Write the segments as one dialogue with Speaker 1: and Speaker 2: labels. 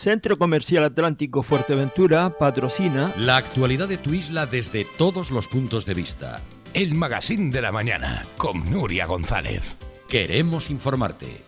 Speaker 1: Centro Comercial Atlántico Fuerteventura patrocina
Speaker 2: la actualidad de tu isla desde todos los puntos de vista.
Speaker 3: El Magazín de la Mañana con Nuria González.
Speaker 2: Queremos informarte.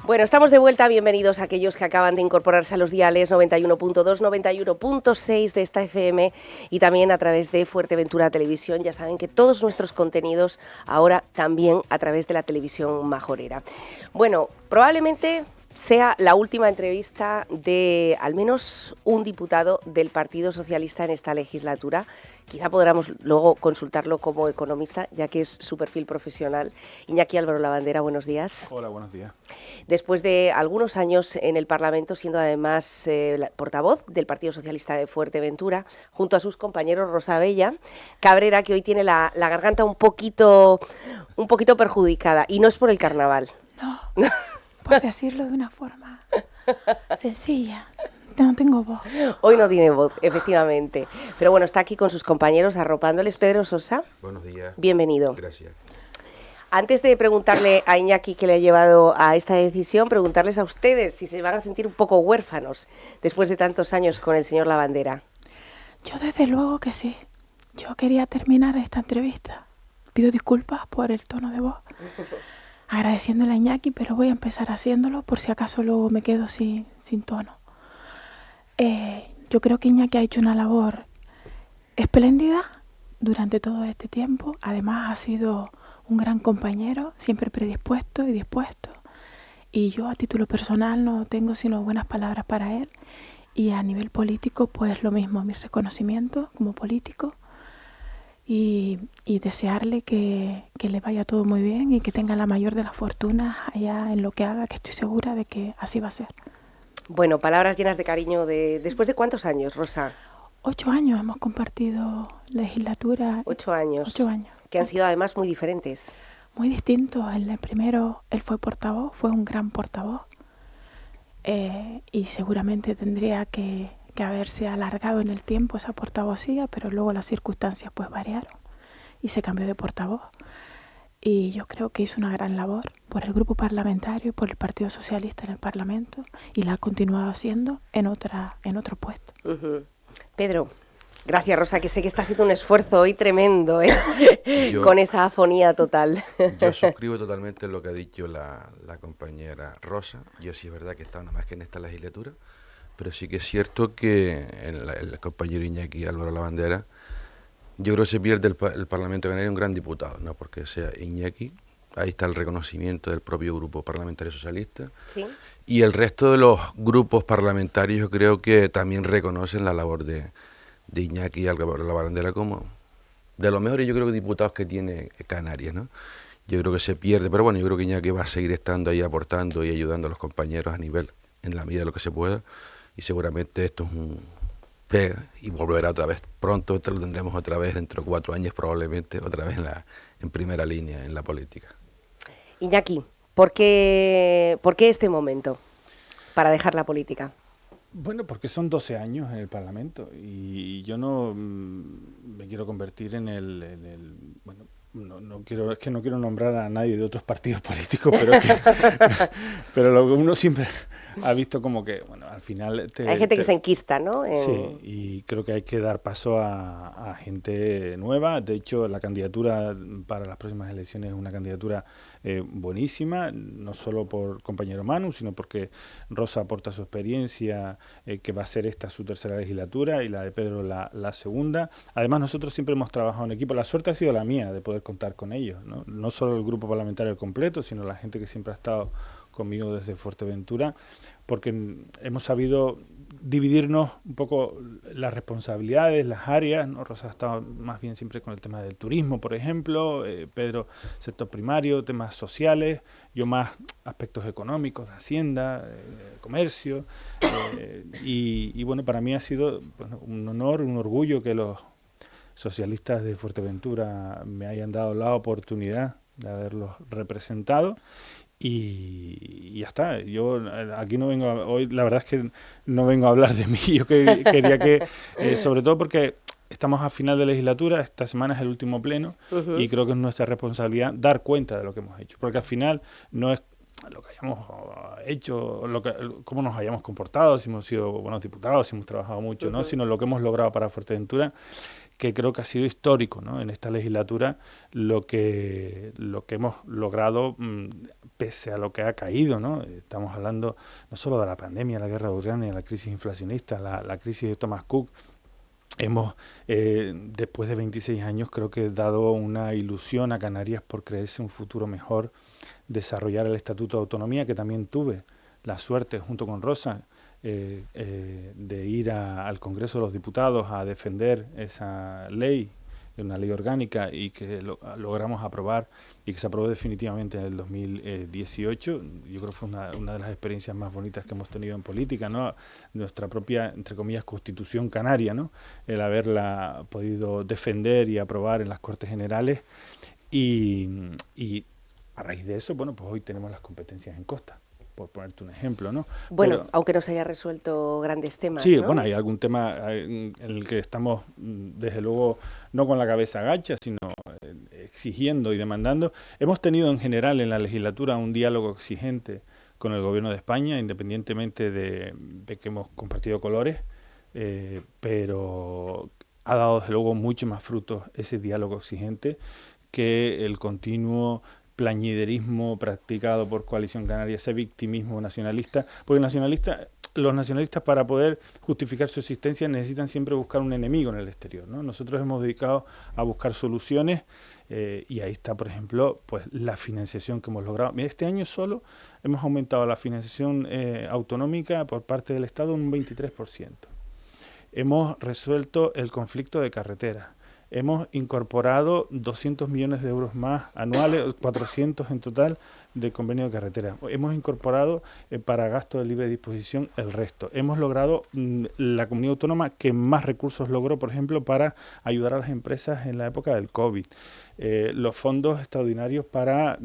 Speaker 4: Bueno, estamos de vuelta. Bienvenidos a aquellos que acaban de incorporarse a los diales 91.2, 91.6 de esta FM y también a través de Fuerteventura Televisión. Ya saben que todos nuestros contenidos ahora también a través de la televisión majorera. Bueno, probablemente sea la última entrevista de al menos un diputado del Partido Socialista en esta legislatura. Quizá podamos luego consultarlo como economista, ya que es su perfil profesional. Iñaki Álvaro Lavandera, buenos días.
Speaker 5: Hola, buenos días.
Speaker 4: Después de algunos años en el Parlamento, siendo además portavoz del Partido Socialista de Fuerteventura, junto a sus compañeros Rosa Abella Cabrera, que hoy tiene la garganta un poquito perjudicada, y no es por el carnaval.
Speaker 6: No. Por decirlo de una forma sencilla, no tengo voz.
Speaker 4: Hoy no tiene voz, efectivamente. Pero bueno, está aquí con sus compañeros arropándoles. Pedro Sosa.
Speaker 7: Buenos días.
Speaker 4: Bienvenido.
Speaker 7: Gracias.
Speaker 4: Antes de preguntarle a Iñaki qué le ha llevado a esta decisión, preguntarles a ustedes si se van a sentir un poco huérfanos después de tantos años con el señor Lavandera.
Speaker 6: Yo desde luego que sí. Yo quería terminar esta entrevista. Pido disculpas por el tono de voz. Agradeciéndole a Iñaki, pero voy a empezar haciéndolo por si acaso luego me quedo sin tono. Yo creo que Iñaki ha hecho una labor espléndida durante todo este tiempo. Además ha sido un gran compañero, siempre predispuesto y dispuesto. Y yo a título personal no tengo sino buenas palabras para él. Y a nivel político, pues lo mismo, mi reconocimiento como político. Y desearle que le vaya todo muy bien y que tenga la mayor de las fortunas allá en lo que haga, que estoy segura de que así va a ser.
Speaker 4: Bueno, palabras llenas de cariño. ¿Después de cuántos años, Rosa?
Speaker 6: 8 años hemos compartido legislatura.
Speaker 4: 8 años.
Speaker 6: 8 años.
Speaker 4: Que han sido además muy diferentes.
Speaker 6: Muy distintos. En el primero él fue portavoz, fue un gran portavoz. Y seguramente tendría que haberse alargado en el tiempo esa portavocía, pero luego las circunstancias pues variaron y se cambió de portavoz. Y yo creo que hizo una gran labor por el grupo parlamentario y por el Partido Socialista en el Parlamento, y la ha continuado haciendo en otro puesto.
Speaker 4: Uh-huh. Pedro, gracias Rosa, que sé que está haciendo un esfuerzo hoy tremendo, con esa afonía total.
Speaker 7: Yo suscribo totalmente lo que ha dicho la compañera Rosa. Yo sí es verdad que he estado nada más que en esta legislatura, pero sí que es cierto que el compañero Iñaki Álvaro Lavandera, yo creo que se pierde el Parlamento Canario un gran diputado, no porque sea Iñaki, ahí está el reconocimiento del propio grupo parlamentario socialista, ¿sí? Y el resto de los grupos parlamentarios yo creo que también reconocen la labor de Iñaki Álvaro Lavandera como de los mejores, yo creo, que diputados que tiene Canarias, ¿no? Yo creo que se pierde, pero bueno, yo creo que Iñaki va a seguir estando ahí aportando y ayudando a los compañeros a nivel, en la medida de lo que se pueda. Y seguramente esto es un pega y volverá otra vez pronto. Esto lo tendremos otra vez dentro de 4 años probablemente, otra vez en primera línea en la política.
Speaker 4: Iñaki, ¿por qué este momento para dejar la política?
Speaker 5: Bueno, porque son 12 años en el Parlamento y yo no me quiero convertir en bueno, no quiero nombrar a nadie de otros partidos políticos, pero lo que uno siempre ha visto como que, bueno, al final...
Speaker 4: Hay gente que se enquista, ¿no?
Speaker 5: Sí, y creo que hay que dar paso a gente nueva. De hecho, la candidatura para las próximas elecciones es una candidatura buenísima, no solo por compañero Manu, sino porque Rosa aporta su experiencia, que va a ser esta su tercera legislatura, y la de Pedro la segunda. Además, nosotros siempre hemos trabajado en equipo. La suerte ha sido la mía de poder contar con ellos, ¿no? No solo el grupo parlamentario completo, sino la gente que siempre ha estado conmigo desde Fuerteventura, porque hemos sabido dividirnos un poco las responsabilidades, las áreas, ¿no? Rosa ha estado más bien siempre con el tema del turismo, por ejemplo, Pedro sector primario, temas sociales, yo más aspectos económicos, de hacienda, comercio, y bueno, para mí ha sido, bueno, un honor, un orgullo que los socialistas de Fuerteventura me hayan dado la oportunidad de haberlos representado. y ya está. Yo aquí no vengo hoy, la verdad es que no vengo a hablar de mí. Yo quería que, sobre todo porque estamos a final de legislatura, esta semana es el último pleno y creo que es nuestra responsabilidad dar cuenta de lo que hemos hecho, porque al final no es lo que hayamos hecho, cómo nos hayamos comportado, si hemos sido buenos diputados, si hemos trabajado mucho, ¿no? Sino lo que hemos logrado para Fuerteventura, que creo que ha sido histórico, ¿no? En esta legislatura, lo que hemos logrado, pese a lo que ha caído, ¿no? Estamos hablando no solo de la pandemia, la guerra de Ucrania, la crisis inflacionista, la crisis de Thomas Cook. Hemos, después de 26 años, creo que dado una ilusión a Canarias por creerse un futuro mejor, desarrollar el Estatuto de Autonomía, que también tuve la suerte, junto con Rosa, de ir al Congreso de los Diputados a defender esa ley, una ley orgánica, y que logramos aprobar y que se aprobó definitivamente en el 2018. Yo creo que fue una de las experiencias más bonitas que hemos tenido en política, ¿no? Nuestra propia, entre comillas, Constitución canaria, ¿no? El haberla podido defender y aprobar en las Cortes Generales y a raíz de eso, bueno, pues hoy tenemos las competencias en costa, por ponerte un ejemplo, ¿no?
Speaker 4: Bueno,
Speaker 5: pero,
Speaker 4: aunque no se haya resuelto grandes temas,
Speaker 5: sí,
Speaker 4: ¿no?
Speaker 5: bueno, hay algún tema en el que estamos, desde luego, no con la cabeza gacha, sino exigiendo y demandando. Hemos tenido en general en la legislatura un diálogo exigente con el Gobierno de España, independientemente de que hemos compartido colores, pero ha dado, desde luego, mucho más frutos ese diálogo exigente que el continuo plañiderismo practicado por Coalición Canaria, ese victimismo nacionalista, porque los nacionalistas, para poder justificar su existencia, necesitan siempre buscar un enemigo en el exterior, ¿no? Nosotros hemos dedicado a buscar soluciones, y ahí está, por ejemplo, pues la financiación que hemos logrado. Mira, este año solo hemos aumentado la financiación autonómica por parte del Estado un 23%. Hemos resuelto el conflicto de carreteras. Hemos incorporado 200 millones de euros más anuales, 400 en total, de convenio de carretera. Hemos incorporado para gasto de libre disposición el resto. Hemos logrado la comunidad autónoma que más recursos logró, por ejemplo, para ayudar a las empresas en la época del COVID. Los fondos extraordinarios para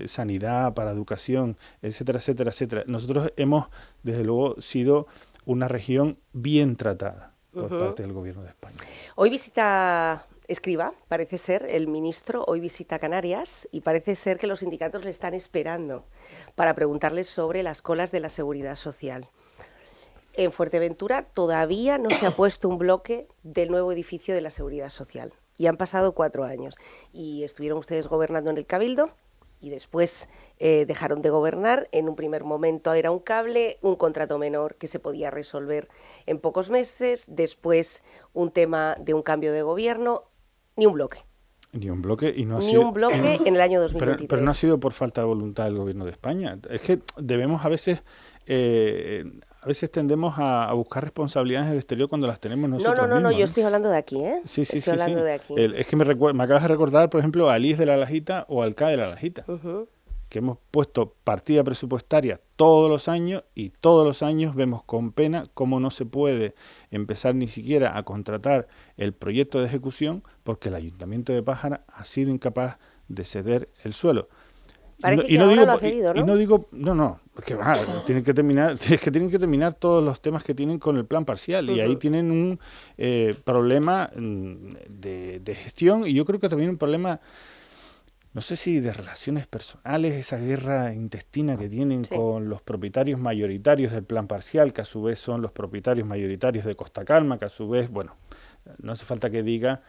Speaker 5: sanidad, para educación, etcétera, etcétera, etcétera. Nosotros hemos, desde luego, sido una región bien tratada por parte del Gobierno de España.
Speaker 4: Hoy visita Escrivá, parece ser, el ministro, hoy visita Canarias y parece ser que los sindicatos le están esperando para preguntarles sobre las colas de la Seguridad Social. En Fuerteventura todavía no se ha puesto un bloque del nuevo edificio de la Seguridad Social y han pasado 4 años y estuvieron ustedes gobernando en el Cabildo y después dejaron de gobernar. En un primer momento era un cable, un contrato menor que se podía resolver en pocos meses, después un tema de un cambio de gobierno. Ni un bloque.
Speaker 5: Ni un bloque y no ha
Speaker 4: Ni
Speaker 5: sido,
Speaker 4: un bloque en el año 2023.
Speaker 5: pero no ha sido por falta de voluntad del Gobierno de España. Es que debemos a veces tendemos a buscar responsabilidades en el exterior cuando las tenemos nosotros mismos,
Speaker 4: No, yo estoy hablando de aquí, ¿eh?
Speaker 5: Sí.
Speaker 4: Estoy hablando de aquí.
Speaker 5: Es que me acabas de recordar, por ejemplo, a Liz de la Lajita o al CAE de la Lajita, que hemos puesto partida presupuestaria todos los años y todos los años vemos con pena cómo no se puede empezar ni siquiera a contratar el proyecto de ejecución porque el Ayuntamiento de Pájara ha sido incapaz de ceder el suelo.
Speaker 4: Parece que ahora lo ha cedido, ¿no?
Speaker 5: Y no digo, porque tienen que terminar todos los temas que tienen con el plan parcial y ahí tienen un problema de gestión y yo creo que también un problema, no sé si de relaciones personales, esa guerra intestina que tienen con los propietarios mayoritarios del plan parcial, que a su vez son los propietarios mayoritarios de Costa Calma, que a su vez, bueno, no hace falta que diga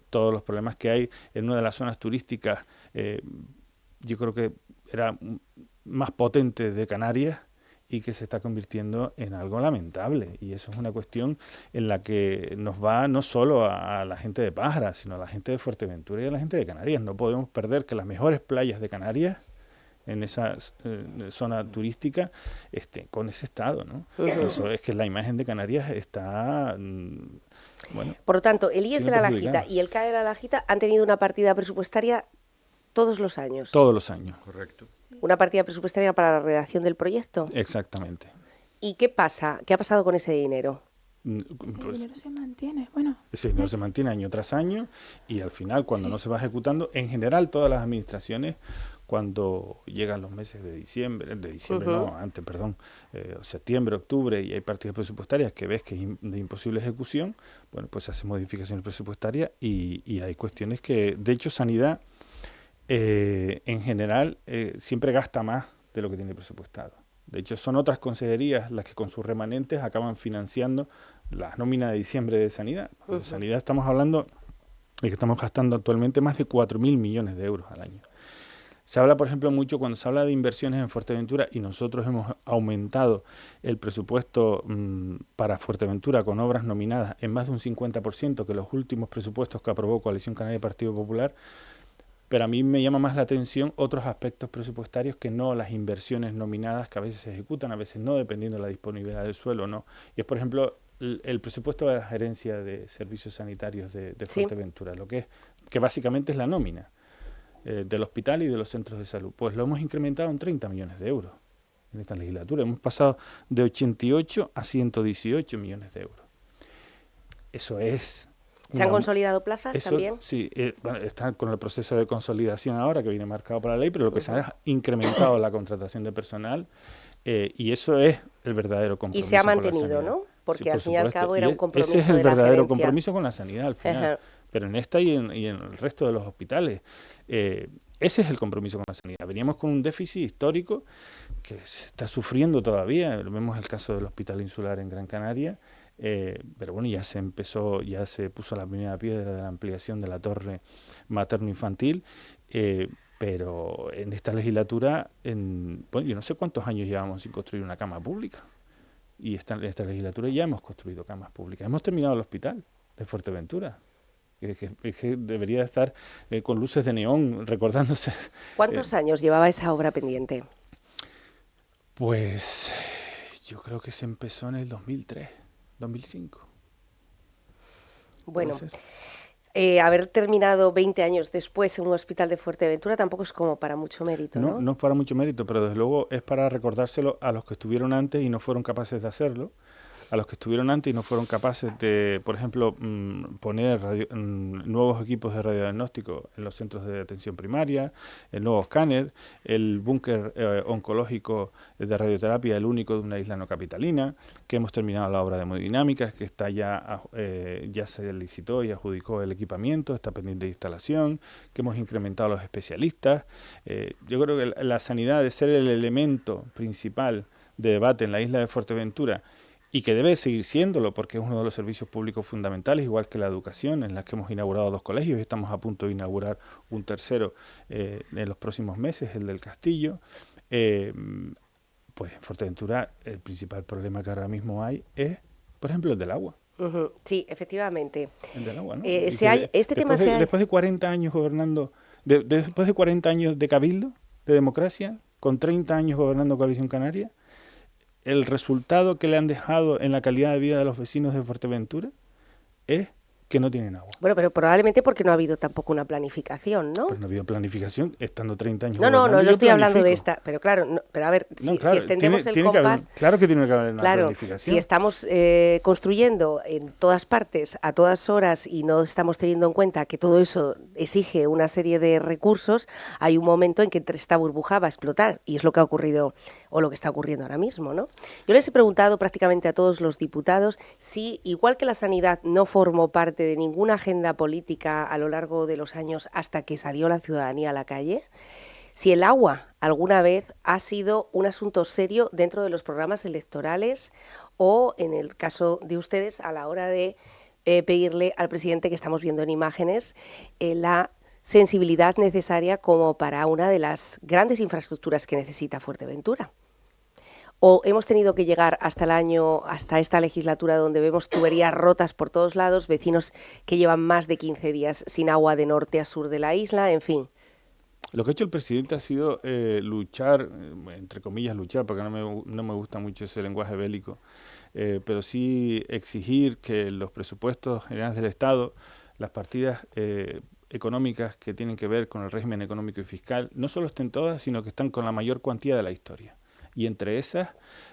Speaker 5: todos los problemas que hay en una de las zonas turísticas, yo creo que era más potente de Canarias y que se está convirtiendo en algo lamentable. Y eso es una cuestión en la que nos va no solo a la gente de Pájara, sino a la gente de Fuerteventura y a la gente de Canarias. No podemos perder que las mejores playas de Canarias, en esa zona turística, estén con ese estado, ¿no? Eso es que la imagen de Canarias está... bueno,
Speaker 4: por lo tanto, el IES de la Lajita y el CAE de la Lajita han tenido una partida presupuestaria todos los años.
Speaker 5: Todos los años.
Speaker 7: Correcto.
Speaker 4: Una partida presupuestaria para la redacción del proyecto.
Speaker 5: Exactamente.
Speaker 4: ¿Y qué pasa? ¿Qué ha pasado con ese dinero?
Speaker 6: Ese dinero se mantiene, bueno.
Speaker 5: Ese dinero se mantiene año tras año y al final, cuando no se va ejecutando, en general todas las administraciones, cuando llegan los meses de diciembre no, antes, perdón, septiembre, octubre, y hay partidas presupuestarias que ves que es de imposible ejecución, bueno, pues se hacen modificaciones presupuestarias y hay cuestiones que, de hecho, Sanidad en general siempre gasta más de lo que tiene presupuestado. De hecho, son otras consejerías las que con sus remanentes acaban financiando las nóminas de diciembre de Sanidad. En Sanidad estamos hablando de que estamos gastando actualmente más de 4.000 millones de euros al año. Se habla, por ejemplo, mucho cuando se habla de inversiones en Fuerteventura, y nosotros hemos aumentado el presupuesto para Fuerteventura con obras nominadas en más de un 50%, que los últimos presupuestos que aprobó Coalición Canaria y Partido Popular. Pero a mí me llama más la atención otros aspectos presupuestarios que no las inversiones nominadas, que a veces se ejecutan, a veces no, dependiendo de la disponibilidad del suelo, ¿no? Y es, por ejemplo, el presupuesto de la Gerencia de Servicios Sanitarios de Fuerteventura, lo que es, que básicamente es la nómina del hospital y de los centros de salud. Pues lo hemos incrementado en 30 millones de euros en esta legislatura. Hemos pasado de 88 a 118 millones de euros. Eso es...
Speaker 4: ¿Se han consolidado plazas también?
Speaker 5: Sí, bueno, está con el proceso de consolidación ahora que viene marcado por la ley, pero lo que se ha incrementado la contratación de personal y eso es el verdadero compromiso.
Speaker 4: Y se ha mantenido, ¿no? Porque
Speaker 5: sí,
Speaker 4: al fin y al cabo era un compromiso.
Speaker 5: Ese es el
Speaker 4: de la
Speaker 5: verdadero
Speaker 4: gerencia.
Speaker 5: compromiso con la sanidad al final. Pero en esta y en el resto de los hospitales, ese es el compromiso con la sanidad. Veníamos con un déficit histórico que se está sufriendo todavía. Vemos el caso del Hospital Insular en Gran Canaria. Pero bueno, ya se puso la primera piedra de la ampliación de la torre materno-infantil, pero en esta legislatura, bueno, yo no sé cuántos años llevamos sin construir una cama pública, y en esta legislatura ya hemos construido camas públicas. Hemos terminado el hospital de Fuerteventura, que debería estar con luces de neón recordándose.
Speaker 4: ¿Cuántos años llevaba esa obra pendiente?
Speaker 5: Pues yo creo que se empezó en el 2005.
Speaker 4: Bueno, haber terminado 20 años después en un hospital de Fuerteventura tampoco es como para mucho mérito, ¿no?
Speaker 5: No es para mucho mérito, pero desde luego es para recordárselo a los que estuvieron antes y no fueron capaces de hacerlo, a los que estuvieron antes y no fueron capaces de, por ejemplo, poner nuevos equipos de radiodiagnóstico en los centros de atención primaria, el nuevo escáner, el búnker oncológico de radioterapia, el único de una isla no capitalina, que hemos terminado la obra de hemodinámica, que está ya se licitó y adjudicó el equipamiento, está pendiente de instalación, que hemos incrementado los especialistas. Yo creo que la sanidad, de ser el elemento principal de debate en la isla de Fuerteventura, y que debe seguir siéndolo porque es uno de los servicios públicos fundamentales, igual que la educación, en la que hemos inaugurado 2 colegios y estamos a punto de inaugurar un tercero en los próximos meses, el del Castillo. Pues en Fuerteventura el principal problema que ahora mismo hay es, por ejemplo, el del agua.
Speaker 4: Sí, efectivamente.
Speaker 5: El del agua, ¿no? Después de 40 años gobernando, después de 40 años de cabildo, de democracia, con 30 años gobernando Coalición Canaria, el resultado que le han dejado en la calidad de vida de los vecinos de Fuerteventura es que no tienen agua.
Speaker 4: Bueno, pero probablemente porque no ha habido tampoco una planificación, ¿no?
Speaker 5: Pues no ha habido planificación, estando 30 años
Speaker 4: No
Speaker 5: gobernando.
Speaker 4: estoy hablando de esta, pero claro, pero a ver, si extendemos el compás...
Speaker 5: claro que tiene que haber una planificación.
Speaker 4: Si estamos construyendo en todas partes, a todas horas, y no estamos teniendo en cuenta que todo eso exige una serie de recursos, hay un momento en que esta burbuja va a explotar, y es lo que ha ocurrido, o lo que está ocurriendo ahora mismo, ¿no? Yo les he preguntado prácticamente a todos los diputados si, igual que la sanidad no formó parte de ninguna agenda política a lo largo de los años hasta que salió la ciudadanía a la calle, si el agua alguna vez ha sido un asunto serio dentro de los programas electorales o, en el caso de ustedes, a la hora de pedirle al presidente, que estamos viendo en imágenes, la sensibilidad necesaria como para una de las grandes infraestructuras que necesita Fuerteventura. ¿O hemos tenido que llegar hasta esta legislatura donde vemos tuberías rotas por todos lados, vecinos que llevan más de 15 días sin agua de norte a sur de la isla, en fin?
Speaker 5: Lo que ha hecho el presidente ha sido luchar, entre comillas luchar, porque no me gusta mucho ese lenguaje bélico, pero sí exigir que los presupuestos generales del Estado, las partidas económicas que tienen que ver con el régimen económico y fiscal, no solo estén todas, sino que están con la mayor cuantía de la historia. y entre esas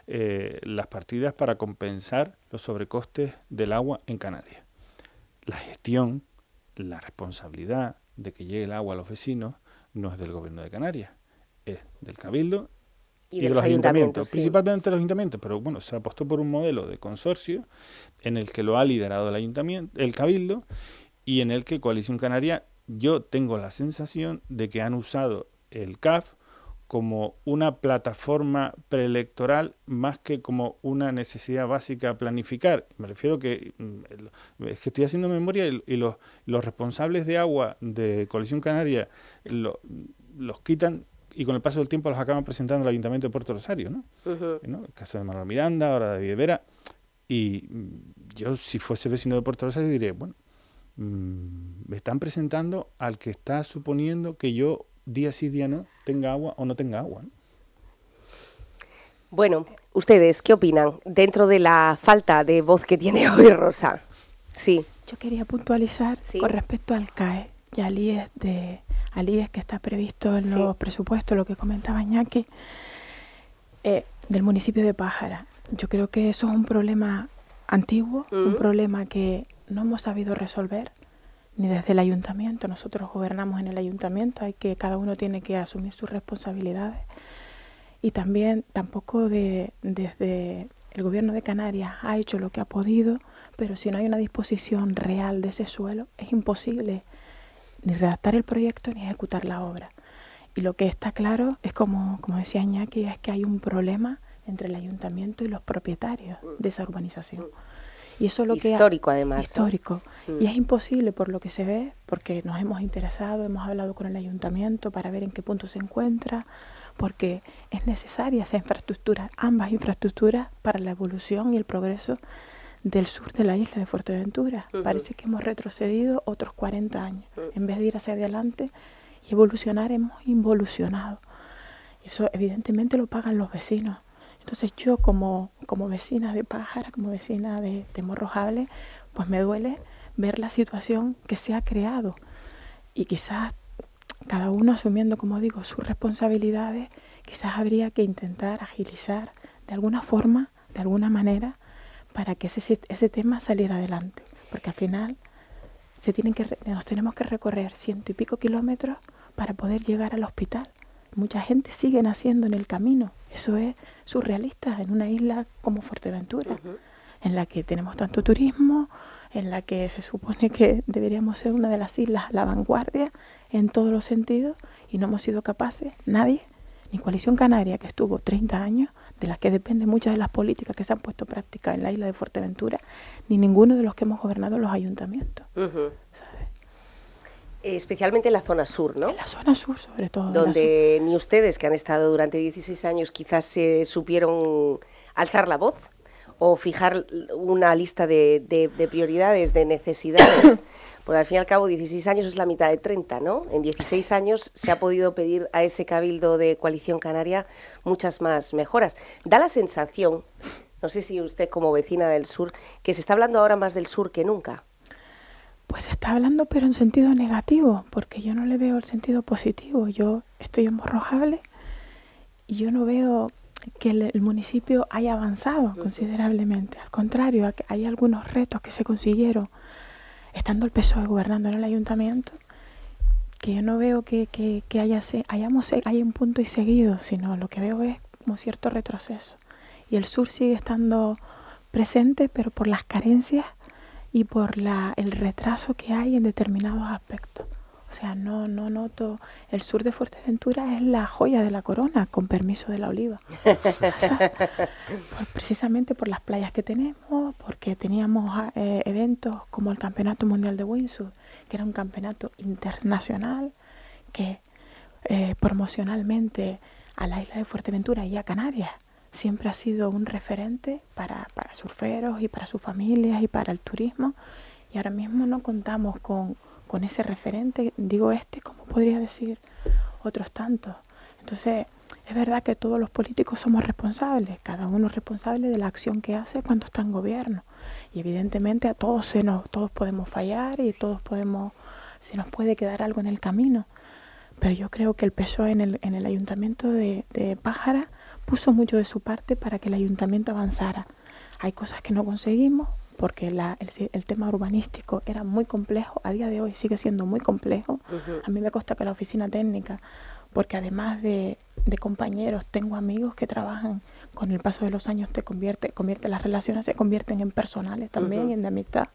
Speaker 5: las partidas para compensar los sobrecostes del agua en Canarias. La gestión, la responsabilidad de que llegue el agua a los vecinos no es del Gobierno de Canarias, es del Cabildo y de los ayuntamientos,
Speaker 4: sí.
Speaker 5: principalmente los ayuntamientos, pero bueno, se apostó por un modelo de consorcio en el que lo ha liderado el Cabildo y en el que Coalición Canaria, yo tengo la sensación de que han usado el CAF como una plataforma preelectoral más que como una necesidad básica a planificar. Me refiero que es que estoy haciendo memoria y los responsables de agua de Coalición Canaria los quitan y con el paso del tiempo los acaban presentando al Ayuntamiento de Puerto Rosario, ¿no? ¿No? El caso de Manuel Miranda, ahora David Vera. Y yo, si fuese vecino de Puerto Rosario, diría, bueno, me están presentando al que está suponiendo que yo día sí, día no, tenga agua o no tenga agua, ¿no?
Speaker 4: Bueno, ¿ustedes qué opinan dentro de la falta de voz que tiene hoy Rosa? Sí.
Speaker 6: Yo quería puntualizar con respecto al CAE y al IES que está previsto en los presupuestos, lo que comentaba Iñaki, del municipio de Pájara. Yo creo que eso es un problema antiguo, un problema que no hemos sabido resolver ni desde el ayuntamiento. Nosotros gobernamos en el ayuntamiento, cada uno tiene que asumir sus responsabilidades. Y también tampoco desde el Gobierno de Canarias ha hecho lo que ha podido, pero si no hay una disposición real de ese suelo, es imposible ni redactar el proyecto ni ejecutar la obra. Y lo que está claro es, como decía Iñaki, es que hay un problema entre el ayuntamiento y los propietarios de esa urbanización. Y eso es lo
Speaker 4: histórico, además.
Speaker 6: Histórico. Y es imposible por lo que se ve, porque nos hemos interesado, hemos hablado con el ayuntamiento para ver en qué punto se encuentra, porque es necesaria esa infraestructura, ambas infraestructuras, para la evolución y el progreso del sur de la isla de Fuerteventura. Parece que hemos retrocedido otros 40 años. En vez de ir hacia adelante y evolucionar, hemos involucionado. Eso evidentemente lo pagan los vecinos. Entonces yo como vecina de Pájara, como vecina de Morrojable, pues me duele ver la situación que se ha creado. Y quizás cada uno asumiendo, como digo, sus responsabilidades, quizás habría que intentar agilizar de alguna forma, de alguna manera, para que ese tema saliera adelante. Porque al final nos tenemos que recorrer 100 y pico kilómetros para poder llegar al hospital. Mucha gente sigue naciendo en el camino. Eso es surrealista en una isla como Fuerteventura, en la que tenemos tanto turismo, en la que se supone que deberíamos ser una de las islas a la vanguardia en todos los sentidos, y no hemos sido capaces, nadie, ni Coalición Canaria, que estuvo 30 años, de las que dependen muchas de las políticas que se han puesto en práctica en la isla de Fuerteventura, ni ninguno de los que hemos gobernado los ayuntamientos. ¿Sabes?
Speaker 4: Especialmente en la zona sur, ¿no?
Speaker 6: En la zona sur, sobre todo.
Speaker 4: Donde ni ustedes, que han estado durante 16 años, quizás se supieron alzar la voz o fijar una lista de prioridades, de necesidades. Porque al fin y al cabo 16 años es la mitad de 30, ¿no? En 16 años se ha podido pedir a ese cabildo de Coalición Canaria muchas más mejoras. Da la sensación, no sé si usted como vecina del sur, que se está hablando ahora más del sur que nunca.
Speaker 6: Pues se está hablando, pero en sentido negativo, porque yo no le veo el sentido positivo. Yo estoy en Morrojable y yo no veo que el municipio haya avanzado considerablemente. Al contrario, hay algunos retos que se consiguieron estando el PSOE gobernando en el ayuntamiento, que yo no veo que haya un punto y seguido, sino lo que veo es como cierto retroceso. Y el sur sigue estando presente, pero por las carencias y por el retraso que hay en determinados aspectos. O sea, no noto... El sur de Fuerteventura es la joya de la corona, con permiso de la Oliva. O sea, precisamente por las playas que tenemos, porque teníamos eventos como el Campeonato Mundial de Windsurf, que era un campeonato internacional que promocionalmente a la isla de Fuerteventura y a Canarias siempre ha sido un referente para surferos y para sus familias y para el turismo, y ahora mismo no contamos con ese referente, digo como podría decir otros tantos. Entonces es verdad que todos los políticos somos responsables, cada uno es responsable de la acción que hace cuando está en gobierno, y evidentemente a todos todos podemos fallar y se nos puede quedar algo en el camino, pero yo creo que el PSOE en el ayuntamiento de Pájara puso mucho de su parte para que el ayuntamiento avanzara. Hay cosas que no conseguimos porque el tema urbanístico era muy complejo, a día de hoy sigue siendo muy complejo. A mí me consta que la oficina técnica, porque además de compañeros, tengo amigos que trabajan, con el paso de los años las relaciones se convierten en personales también, en de amistad.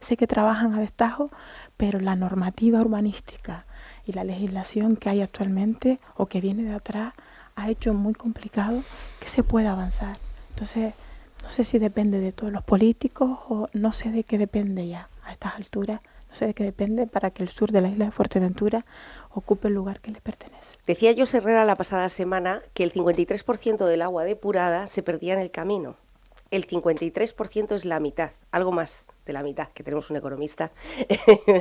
Speaker 6: Sé que trabajan a destajo, pero la normativa urbanística y la legislación que hay actualmente o que viene de atrás ha hecho muy complicado que se pueda avanzar. Entonces, no sé si depende de todos los políticos o no sé de qué depende ya a estas alturas. No sé de qué depende para que el sur de la isla de Fuerteventura ocupe el lugar que le pertenece.
Speaker 4: Decía José Herrera la pasada semana que el 53% del agua depurada se perdía en el camino. El 53% es la mitad, algo más de la mitad, que tenemos un economista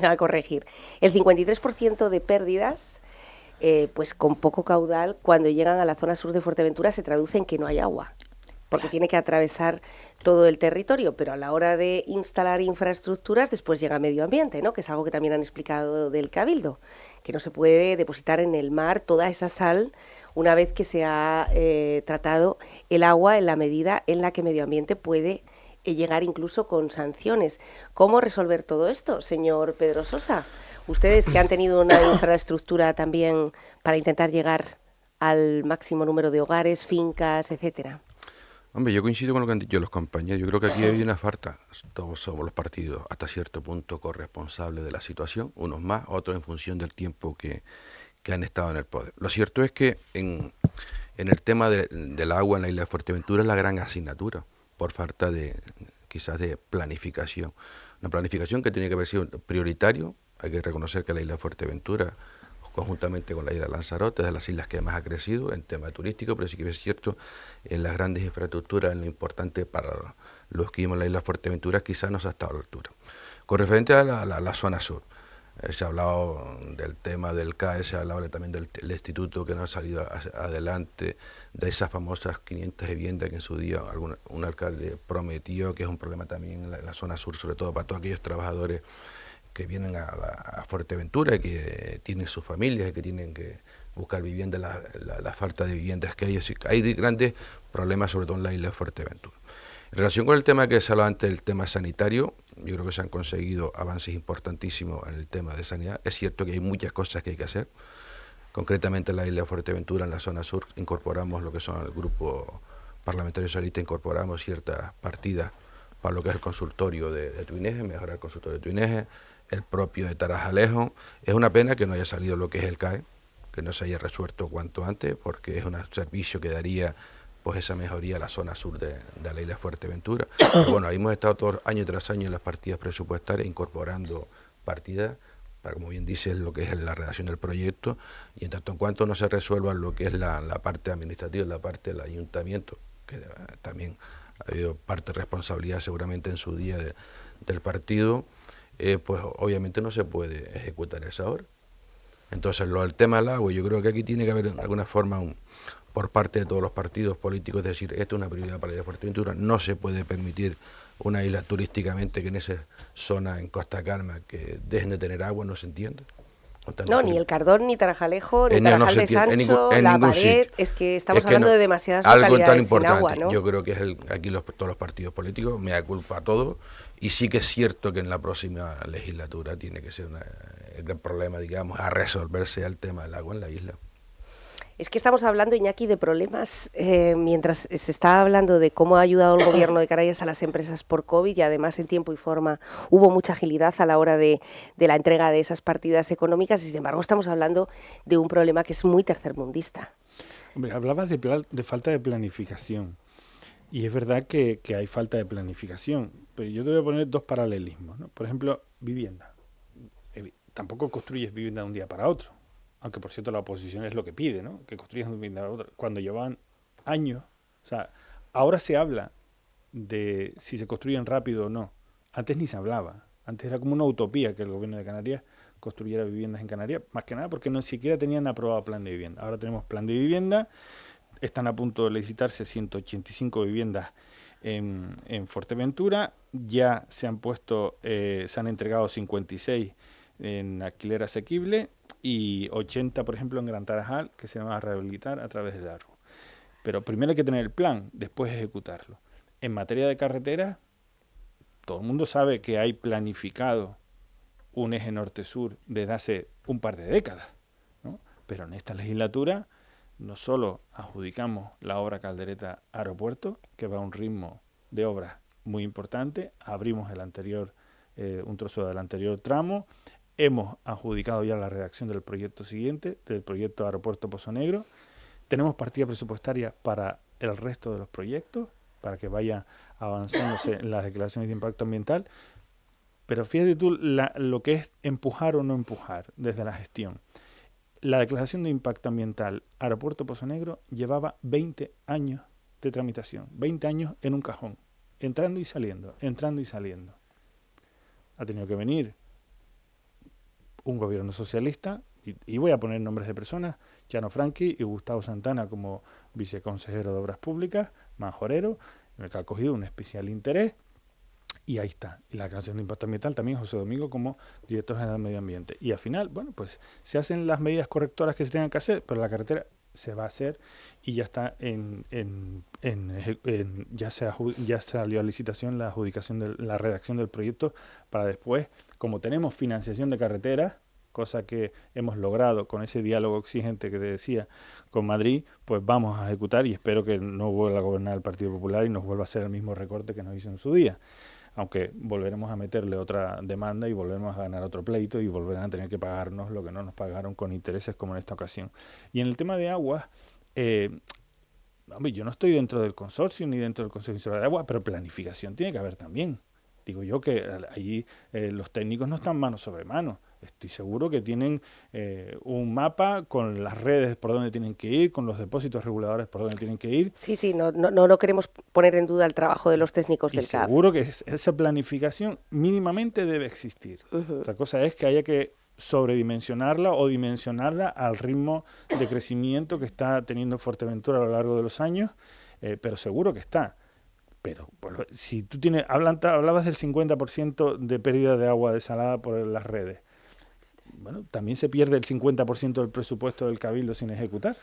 Speaker 4: a corregir. El 53% de pérdidas, pues con poco caudal, cuando llegan a la zona sur de Fuerteventura se traduce en que no hay agua, porque tiene que atravesar todo el territorio, pero a la hora de instalar infraestructuras después llega medio ambiente, ¿no? Que es algo que también han explicado del Cabildo, que no se puede depositar en el mar toda esa sal una vez que se ha tratado el agua en la medida en la que medio ambiente puede llegar incluso con sanciones. ¿Cómo resolver todo esto, señor Pedro Sosa? Ustedes que han tenido una infraestructura también para intentar llegar al máximo número de hogares, fincas, etcétera.
Speaker 7: Hombre, yo coincido con lo que han dicho los compañeros. Yo creo que aquí hay una falta. Todos somos los partidos hasta cierto punto corresponsables de la situación, unos más, otros en función del tiempo que han estado en el poder. Lo cierto es que en el tema del agua en la isla de Fuerteventura es la gran asignatura, por falta quizás de planificación. Una planificación que tiene que haber sido prioritario. Hay que reconocer que la isla de Fuerteventura, conjuntamente con la isla de Lanzarote, es de las islas que más ha crecido en tema turístico, pero sí que es cierto, en las grandes infraestructuras, en lo importante para los que vivimos en la isla de Fuerteventura, quizás no se ha estado a la altura. Con referente a la zona sur, se ha hablado del tema del CAE, se ha hablado también del instituto que no ha salido adelante, de esas famosas 500 viviendas que en su día un alcalde prometió, que es un problema también en la zona sur, sobre todo para todos aquellos trabajadores que vienen a Fuerteventura, que tienen sus familias, que tienen que buscar vivienda, la falta de viviendas que hay. Hay grandes problemas, sobre todo en la isla de Fuerteventura. En relación con el tema que se hablaba antes, el tema sanitario, yo creo que se han conseguido avances importantísimos en el tema de sanidad. Es cierto que hay muchas cosas que hay que hacer. Concretamente en la isla de Fuerteventura, en la zona sur, incorporamos lo que son el grupo parlamentario socialista, incorporamos ciertas partidas para lo que es el consultorio de Tuineje, mejorar el consultorio de Tuineje, el propio de Tarajalejo. Es una pena que no haya salido lo que es el CAE, que no se haya resuelto cuanto antes, porque es un servicio que daría pues esa mejoría a la zona sur de la isla de Fuerteventura. Pero bueno, hemos estado todos año tras año en las partidas presupuestarias incorporando partidas para, como bien dice, lo que es la redacción del proyecto, y en tanto en cuanto no se resuelva lo que es la parte administrativa, la parte del ayuntamiento, que también ha habido parte de responsabilidad seguramente en su día del partido, pues obviamente no se puede ejecutar esa obra. Entonces, el tema del agua, yo creo que aquí tiene que haber de alguna forma por parte de todos los partidos políticos, es decir, esto es una prioridad para la isla de Fuerteventura, no se puede permitir una isla turísticamente que en esa zona, en Costa Calma, que dejen de tener agua, no se entiende.
Speaker 4: No, ni el Cardón, ni Tarajalejo, ni Tarajal de Sancho, la Pared, es que estamos hablando de demasiadas localidades
Speaker 7: algo tan importante,
Speaker 4: sin agua, ¿no?
Speaker 7: Yo creo que es aquí todos los partidos políticos, me da culpa a todos, y sí que es cierto que en la próxima legislatura tiene que ser el gran problema, digamos, a resolverse el tema del agua en la isla.
Speaker 4: Es que estamos hablando, Iñaki, de problemas, mientras se está hablando de cómo ha ayudado el gobierno de Canarias a las empresas por COVID, y además en tiempo y forma hubo mucha agilidad a la hora de la entrega de esas partidas económicas, y sin embargo estamos hablando de un problema que es muy tercermundista.
Speaker 5: Hombre, hablabas de falta de planificación, y es verdad que hay falta de planificación, pero yo te voy a poner dos paralelismos, ¿no? Por ejemplo, vivienda. Tampoco construyes vivienda de un día para otro. Aunque, por cierto, la oposición es lo que pide, ¿no? Que construyan vivienda cuando llevan años. O sea, ahora se habla de si se construyen rápido o no. Antes ni se hablaba. Antes era como una utopía que el gobierno de Canarias construyera viviendas en Canarias, más que nada porque no siquiera tenían aprobado plan de vivienda. Ahora tenemos plan de vivienda, están a punto de licitarse 185 viviendas en Fuerteventura, ya se han entregado 56 en alquiler asequible y 80, por ejemplo, en Gran Tarajal, que se van a rehabilitar a través del ARU. Pero primero hay que tener el plan, después ejecutarlo. En materia de carreteras, todo el mundo sabe que hay planificado un eje norte-sur desde hace un par de décadas, ¿no? Pero en esta legislatura no solo adjudicamos la obra Caldereta Aeropuerto, que va a un ritmo de obras muy importante, abrimos el anterior, un trozo del anterior tramo, hemos adjudicado ya la redacción del proyecto siguiente, del proyecto Aeropuerto Pozo Negro, tenemos partida presupuestaria para el resto de los proyectos, para que vaya avanzándose en las declaraciones de impacto ambiental. Pero fíjate tú lo que es empujar o no empujar desde la gestión. La declaración de impacto ambiental Aeropuerto Pozo Negro llevaba 20 años de tramitación, 20 años en un cajón, entrando y saliendo, entrando y saliendo. Ha tenido que venir un gobierno socialista, y voy a poner nombres de personas, Chano Franqui y Gustavo Santana como viceconsejero de Obras Públicas, Manjorero, en el que ha cogido un especial interés, y ahí está. Y la declaración de impacto ambiental también José Domingo como director general de Medio Ambiente. Y al final, bueno, pues se hacen las medidas correctoras que se tengan que hacer, pero la carretera se va a hacer y ya está ya salió a licitación la adjudicación de la redacción del proyecto para después, como tenemos financiación de carreteras, cosa que hemos logrado con ese diálogo exigente que te decía con Madrid, pues vamos a ejecutar y espero que no vuelva a gobernar el Partido Popular y nos vuelva a hacer el mismo recorte que nos hizo en su día. Aunque volveremos a meterle otra demanda y volveremos a ganar otro pleito y volverán a tener que pagarnos lo que no nos pagaron con intereses como en esta ocasión. Y en el tema de aguas, yo no estoy dentro del consorcio ni dentro del Consejo Insular de Agua, pero planificación tiene que haber también. Digo yo que allí los técnicos no están mano sobre mano. Estoy seguro que tienen un mapa con las redes por donde tienen que ir, con los depósitos reguladores por donde tienen que ir.
Speaker 4: Sí, no queremos poner en duda el trabajo de los técnicos del CAP.
Speaker 5: Seguro que esa planificación mínimamente debe existir. Otra cosa es que haya que sobredimensionarla o dimensionarla al ritmo de crecimiento que está teniendo Fuerteventura a lo largo de los años, pero seguro que está. Pero si tú hablabas del 50% de pérdida de agua desalada por las redes. Bueno, también se pierde el 50% del presupuesto del Cabildo sin ejecutar.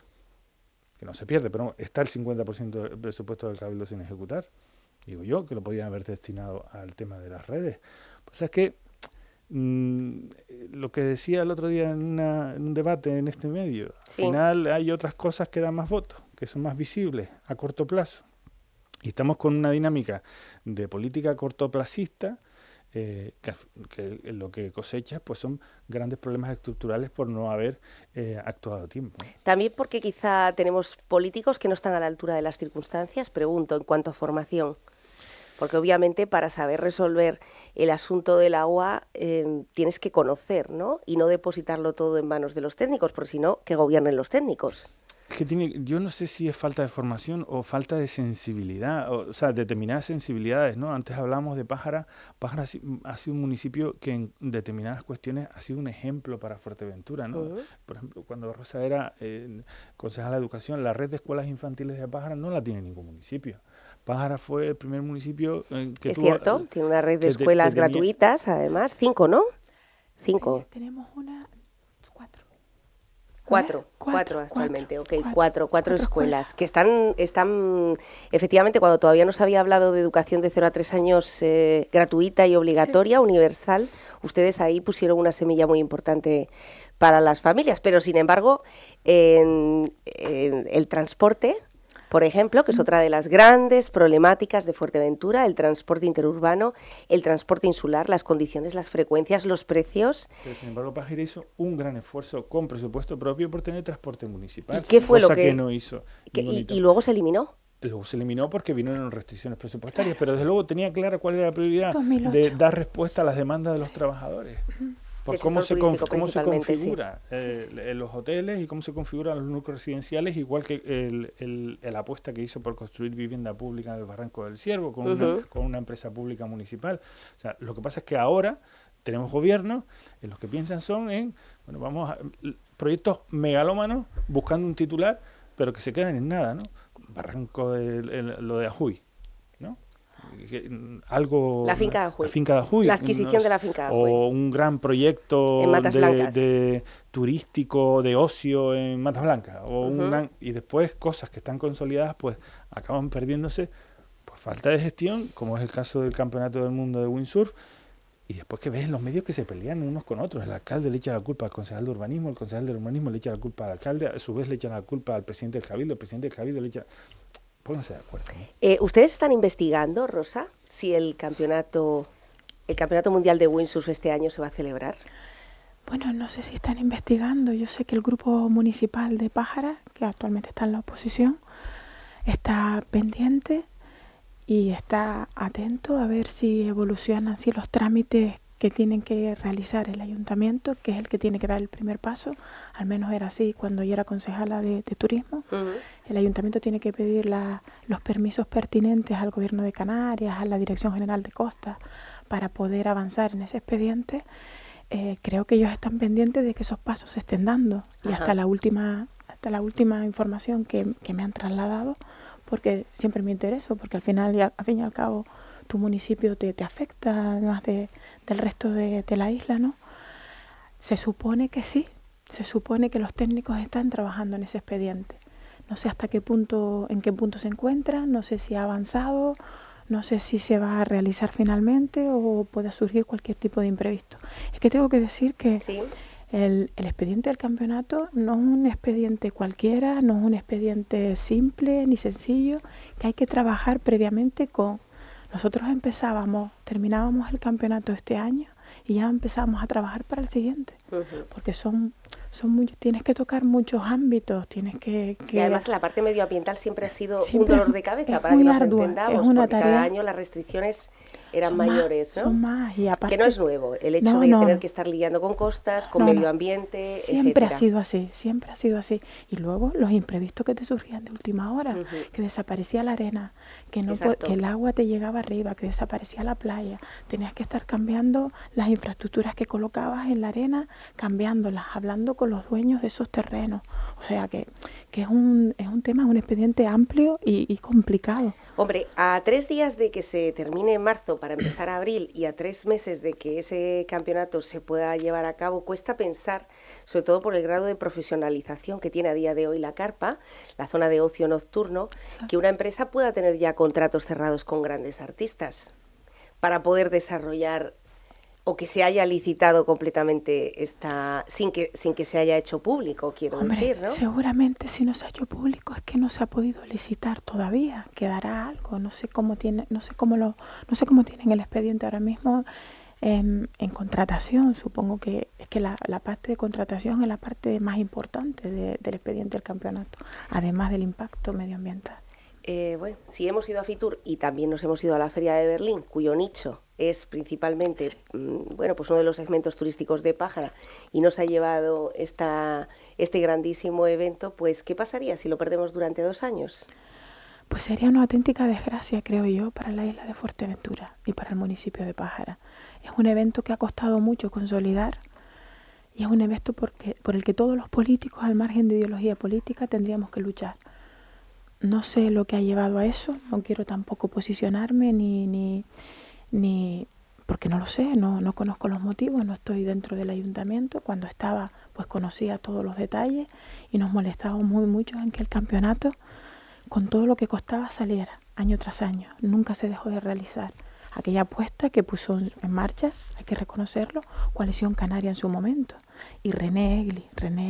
Speaker 5: Que no se pierde, pero está el 50% del presupuesto del Cabildo sin ejecutar. Digo yo que lo podían haber destinado al tema de las redes. O sea, es que lo que decía el otro día en un debate en este medio, al final hay otras cosas que dan más votos, que son más visibles a corto plazo. Y estamos con una dinámica de política cortoplacista que lo que cosecha pues son grandes problemas estructurales por no haber actuado a tiempo.
Speaker 4: También porque quizá tenemos políticos que no están a la altura de las circunstancias, pregunto, en cuanto a formación. Porque obviamente para saber resolver el asunto del agua tienes que conocer, ¿no? Y no depositarlo todo en manos de los técnicos, porque si no, que gobiernen los técnicos.
Speaker 5: Yo no sé si es falta de formación o falta de sensibilidad, o sea, determinadas sensibilidades, ¿no? Antes hablábamos de Pájara. Pájara ha sido un municipio que en determinadas cuestiones ha sido un ejemplo para Fuerteventura, ¿no? Por ejemplo, cuando Rosa era concejala de educación, la red de escuelas infantiles de Pájara no la tiene ningún municipio. Pájara fue el primer municipio que
Speaker 4: tuvo... Es cierto, tiene una red de escuelas gratuitas, además, 5, ¿no? 5.
Speaker 6: Tenemos una...
Speaker 4: Cuatro actualmente, cuatro escuelas que están, efectivamente, cuando todavía no se había hablado de educación de 0 a 3 años gratuita y obligatoria, universal, ustedes ahí pusieron una semilla muy importante para las familias, pero sin embargo, en el transporte, por ejemplo, que es otra de las grandes problemáticas de Fuerteventura, el transporte interurbano, el transporte insular, las condiciones, las frecuencias, los precios.
Speaker 5: Pero sin embargo, Pájara hizo un gran esfuerzo con presupuesto propio por tener transporte municipal.
Speaker 4: ¿Y qué fue lo
Speaker 5: que no hizo?
Speaker 4: ¿Y luego se eliminó?
Speaker 5: Luego se eliminó porque vinieron restricciones presupuestarias, pero desde luego tenía clara cuál era la prioridad
Speaker 6: 2008.
Speaker 5: De dar respuesta a las demandas de los trabajadores. Por cómo se configura los hoteles y cómo se configuran los núcleos residenciales, igual que la apuesta que hizo por construir vivienda pública en el Barranco del Ciervo con una empresa pública municipal. O sea, lo que pasa es que ahora tenemos gobiernos en los que piensan son en proyectos megalómanos buscando un titular, pero que se quedan en nada, ¿no? Barranco lo de Ajuy, ¿no? algo...
Speaker 4: La finca de Ajuy.
Speaker 5: La finca de Ajuy.
Speaker 4: La adquisición de la finca de Ajuy.
Speaker 5: O un gran proyecto
Speaker 4: En Matas Blancas.
Speaker 5: de turístico, de ocio en Matas Blancas. O
Speaker 4: Ujú.
Speaker 5: y después cosas que están consolidadas pues acaban perdiéndose por falta de gestión, como es el caso del Campeonato del Mundo de Windsurf. Y después que ves en los medios que se pelean unos con otros. El alcalde le echa la culpa al concejal de urbanismo, el concejal de urbanismo le echa la culpa al alcalde, a su vez le echan la culpa al presidente del cabildo, el presidente del cabildo le echa... Pónganse de acuerdo, ¿no?
Speaker 4: ¿Ustedes están investigando, Rosa, si el campeonato mundial de windsurf este año se va a celebrar?
Speaker 6: Bueno, no sé si están investigando. Yo sé que el grupo municipal de Pájara, que actualmente está en la oposición, está pendiente y está atento a ver si evolucionan así los trámites que tienen que realizar el ayuntamiento, que es el que tiene que dar el primer paso. Al menos era así cuando yo era concejala de turismo.
Speaker 4: Ujú.
Speaker 6: El ayuntamiento tiene que pedir los permisos pertinentes al gobierno de Canarias, a la Dirección General de Costas, para poder avanzar en ese expediente. Creo que ellos están pendientes de que esos pasos se estén dando. Y
Speaker 4: Ajá.
Speaker 6: hasta la última información que me han trasladado, porque siempre me intereso, porque al final, al fin y al cabo, tu municipio te afecta, además del resto de la isla, ¿no? Se supone que sí, se supone que los técnicos están trabajando en ese expediente. No sé hasta en qué punto se encuentra, no sé si ha avanzado, no sé si se va a realizar finalmente o puede surgir cualquier tipo de imprevisto. Es que tengo que decir que
Speaker 4: Sí.
Speaker 6: el expediente del campeonato no es un expediente cualquiera, no es un expediente simple ni sencillo, que hay que trabajar previamente con... Nosotros terminábamos el campeonato este año y ya empezamos a trabajar para el siguiente,
Speaker 4: Ujú.
Speaker 6: porque tienes que tocar muchos ámbitos, tienes que
Speaker 4: Y además la parte medioambiental siempre ha sido un
Speaker 6: Siempre
Speaker 4: dolor de cabeza,
Speaker 6: es
Speaker 4: para
Speaker 6: muy
Speaker 4: que nos
Speaker 6: ardua,
Speaker 4: entendamos,
Speaker 6: es una
Speaker 4: porque cada
Speaker 6: tarea-
Speaker 4: año las restricciones eran
Speaker 6: son
Speaker 4: mayores, ¿no?
Speaker 6: Son más, y aparte...
Speaker 4: Que no es nuevo, el hecho
Speaker 6: No,
Speaker 4: de
Speaker 6: no,
Speaker 4: tener
Speaker 6: no.
Speaker 4: que estar lidiando con costas, con
Speaker 6: No, no.
Speaker 4: medio ambiente,
Speaker 6: Siempre
Speaker 4: etcétera.
Speaker 6: ha sido así, siempre ha sido así. Y luego los imprevistos que te surgían de última hora,
Speaker 4: Ujú.
Speaker 6: que desaparecía la arena, que
Speaker 4: Exacto.
Speaker 6: que el agua te llegaba arriba, que desaparecía la playa. Tenías que estar cambiando las infraestructuras que colocabas en la arena, cambiándolas, hablando con los dueños de esos terrenos. O sea que es un tema, es un expediente amplio y complicado.
Speaker 4: Hombre, a 3 días de que se termine en marzo para empezar abril y a 3 meses de que ese campeonato se pueda llevar a cabo, cuesta pensar, sobre todo por el grado de profesionalización que tiene a día de hoy la carpa, la zona de ocio nocturno, que una empresa pueda tener ya contratos cerrados con grandes artistas para poder desarrollar o que se haya licitado completamente sin que se haya hecho público, quiero
Speaker 6: Hombre,
Speaker 4: decir, ¿no?
Speaker 6: seguramente si no se ha hecho público es que no se ha podido licitar todavía. Quedará algo, no sé cómo tienen el expediente ahora mismo en contratación. Supongo que es que la parte de contratación es la parte más importante del expediente del campeonato, además del impacto medioambiental.
Speaker 4: Bueno, si hemos ido a Fitur y también nos hemos ido a la Feria de Berlín, cuyo nicho es principalmente bueno, pues uno de los segmentos turísticos de Pájara, y nos ha llevado este grandísimo evento, pues ¿qué pasaría si lo perdemos durante 2 años?
Speaker 6: Pues sería una auténtica desgracia, creo yo, para la isla de Fuerteventura y para el municipio de Pájara. Es un evento que ha costado mucho consolidar y es un evento por el que todos los políticos, al margen de ideología política, tendríamos que luchar. No sé lo que ha llevado a eso, no quiero tampoco posicionarme ni porque no lo sé, no conozco los motivos, no estoy dentro del ayuntamiento. Cuando estaba, pues conocía todos los detalles y nos molestábamos mucho en que el campeonato, con todo lo que costaba, saliera año tras año. Nunca se dejó de realizar. Aquella apuesta que puso en marcha, hay que reconocerlo, Coalición Canaria en su momento. Y René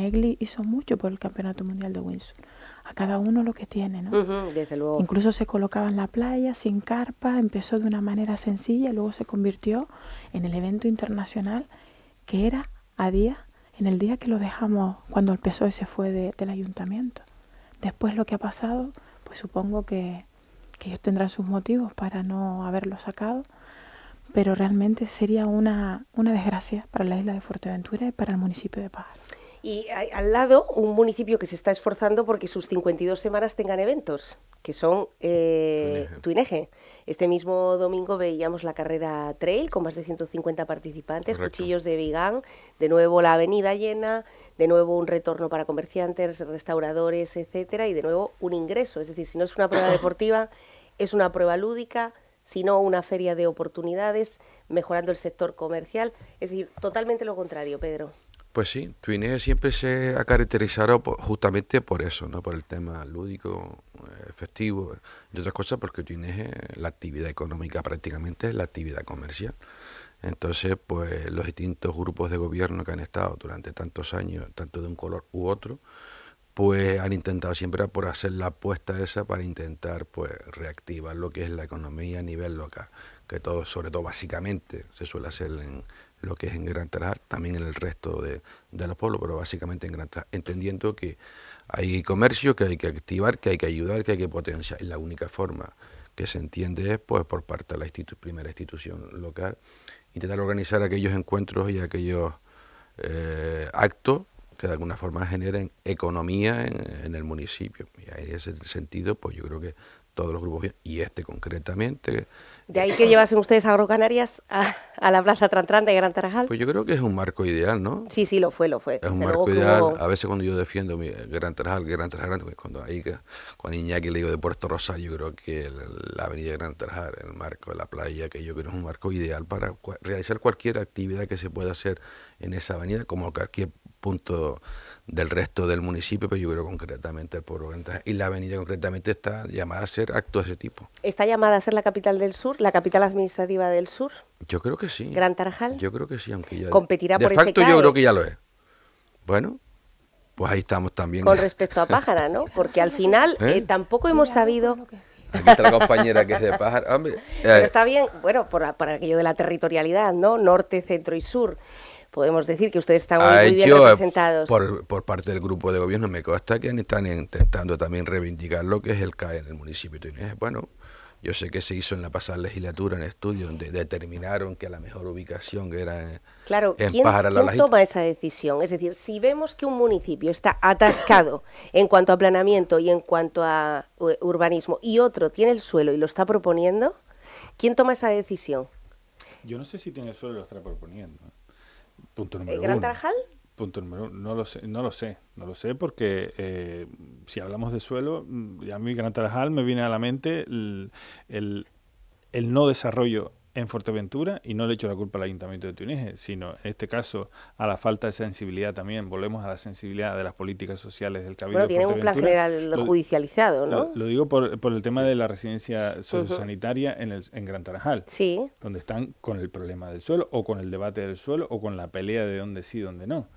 Speaker 6: Egli hizo mucho por el Campeonato Mundial de Windsurf. A cada uno lo que tiene, ¿no?
Speaker 4: Ujú, desde luego.
Speaker 6: Incluso se colocaba en la playa, sin carpa, empezó de una manera sencilla, luego se convirtió en el evento internacional que era en el día que lo dejamos, cuando el PSOE se fue del ayuntamiento. Después lo que ha pasado, pues supongo que ellos tendrán sus motivos para no haberlo sacado, pero realmente sería una desgracia para la isla de Fuerteventura y para el municipio de Pájara.
Speaker 4: Y al lado, un municipio que se está esforzando porque sus 52 semanas tengan eventos, que son Tuineje. Este mismo domingo veíamos la carrera trail con más de 150 participantes,
Speaker 7: Correcto.
Speaker 4: cuchillos de Vigán, de nuevo la avenida llena, de nuevo un retorno para comerciantes, restauradores, etcétera, y de nuevo un ingreso. Es decir, si no es una prueba deportiva, es una prueba lúdica sino una feria de oportunidades, mejorando el sector comercial. Es decir, totalmente lo contrario, Pedro.
Speaker 7: Pues sí, Twinege siempre se ha caracterizado justamente por eso, ¿no? Por el tema lúdico, festivo, y otras cosas, porque Twinege, la actividad económica prácticamente es la actividad comercial. Entonces, pues los distintos grupos de gobierno que han estado durante tantos años, tanto de un color u otro, pues han intentado siempre por hacer la apuesta esa para intentar pues reactivar lo que es la economía a nivel local, que todo, sobre todo básicamente, se suele hacer en lo que es en Gran Tarajal, también en el resto de los pueblos, pero básicamente en Gran Tarajal, entendiendo que hay comercio que hay que activar, que hay que ayudar, que hay que potenciar, y la única forma que se entiende es pues por parte de la primera institución local, intentar organizar aquellos encuentros y aquellos actos que de alguna forma generen economía en el municipio. Y en ese sentido, pues yo creo que todos los grupos, y este concretamente...
Speaker 4: De ahí que llevasen ustedes Agrocanarias a la Plaza Trantrán de Gran Tarajal.
Speaker 7: Pues yo creo que es un marco ideal, ¿no?
Speaker 4: Sí, sí, lo fue.
Speaker 7: Es un marco ideal. A veces cuando yo defiendo Gran Tarajal, pues cuando Iñaki le digo de Puerto Rosario, yo creo que la avenida Gran Tarajal, el marco de la playa, que yo creo que es un marco ideal para realizar cualquier actividad que se pueda hacer en esa avenida, como cualquier punto del resto del municipio, pero yo creo concretamente el pueblo de Gran Tarajal. Y la avenida concretamente está llamada a hacer actos de ese tipo.
Speaker 4: ¿Está llamada a ser la capital del sur, la capital administrativa del sur?
Speaker 7: Yo creo que sí.
Speaker 4: ¿Gran Tarajal?
Speaker 7: Yo creo que sí, aunque ya...
Speaker 4: ¿Competirá por ese
Speaker 7: De facto
Speaker 4: CAE?
Speaker 7: yo creo que ya lo es. Bueno, pues ahí estamos también.
Speaker 4: Con respecto a Pájara, ¿no? Porque al final tampoco hemos sabido...
Speaker 7: Aquí está la compañera que es de Pájara. Hombre,
Speaker 4: Pero está bien, bueno, por aquello de la territorialidad, ¿no? Norte, centro y sur. Podemos decir que ustedes están muy bien representados.
Speaker 7: Por parte del grupo de gobierno me consta que están intentando también reivindicar lo que es el CAE en el municipio de Twinege. Bueno, yo sé que se hizo en la pasada legislatura en estudio donde determinaron que la mejor ubicación era
Speaker 4: claro,
Speaker 7: en
Speaker 4: ¿quién
Speaker 7: Pájara la Lajita.
Speaker 4: toma esa decisión? Es decir, si vemos que un municipio está atascado en cuanto a planeamiento y en cuanto a urbanismo y otro tiene el suelo y lo está proponiendo, ¿quién toma esa decisión?
Speaker 5: Yo no sé si tiene el suelo y lo está proponiendo. Punto número
Speaker 4: ¿Gran
Speaker 5: uno.
Speaker 4: Tarajal?
Speaker 5: Punto número uno. No lo sé porque si hablamos de suelo, a mí Gran Tarajal me viene a la mente el no desarrollo en Fuerteventura, y no le echo la culpa al Ayuntamiento de Twinege, sino en este caso a la falta de sensibilidad también. Volvemos a la sensibilidad de las políticas sociales del Cabildo
Speaker 4: Bueno,
Speaker 5: de
Speaker 4: tiene un plan general judicializado, ¿no?
Speaker 5: Lo digo por el tema de la residencia sociosanitaria en Gran Tarajal,
Speaker 4: sí,
Speaker 5: donde están con el problema del suelo, o con el debate del suelo, o con la pelea de dónde sí, dónde no,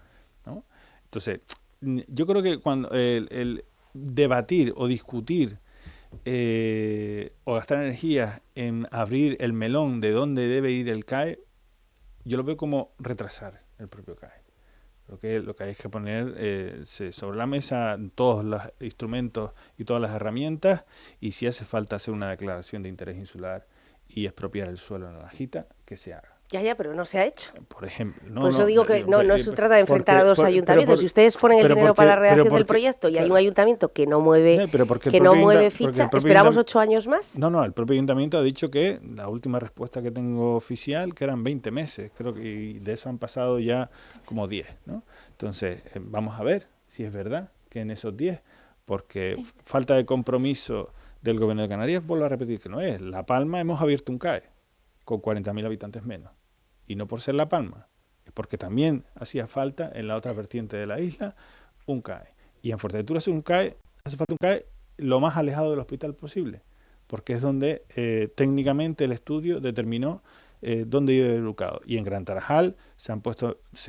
Speaker 5: ¿no? Entonces, yo creo que cuando el debatir o discutir o gastar energías en abrir el melón de dónde debe ir el CAE, yo lo veo como retrasar el propio CAE. Creo que lo que hay es que poner sobre la mesa todos los instrumentos y todas las herramientas, y si hace falta hacer una declaración de interés insular y expropiar el suelo en la Lajita, que se haga.
Speaker 4: Ya, pero no se ha hecho.
Speaker 5: Por ejemplo.
Speaker 4: Por eso digo que no se trata de enfrentar a dos ayuntamientos. Si ustedes ponen el dinero para la redacción del proyecto y hay un ayuntamiento que no mueve, ficha, ¿esperamos 8 años más?
Speaker 5: No, el propio ayuntamiento ha dicho que la última respuesta que tengo oficial, que eran 20 meses, creo que y de eso han pasado ya como 10, ¿no? Entonces, vamos a ver si es verdad que en esos 10, porque falta de compromiso del Gobierno de Canarias, vuelvo a repetir que no es. La Palma hemos abierto un CAE con 40.000 habitantes menos. Y no por ser La Palma, es porque también hacía falta en la otra vertiente de la isla un CAE. Y en Fuerteventura hace falta un CAE lo más alejado del hospital posible, porque es donde técnicamente el estudio determinó dónde iba el ubicado. Y en Gran Tarajal se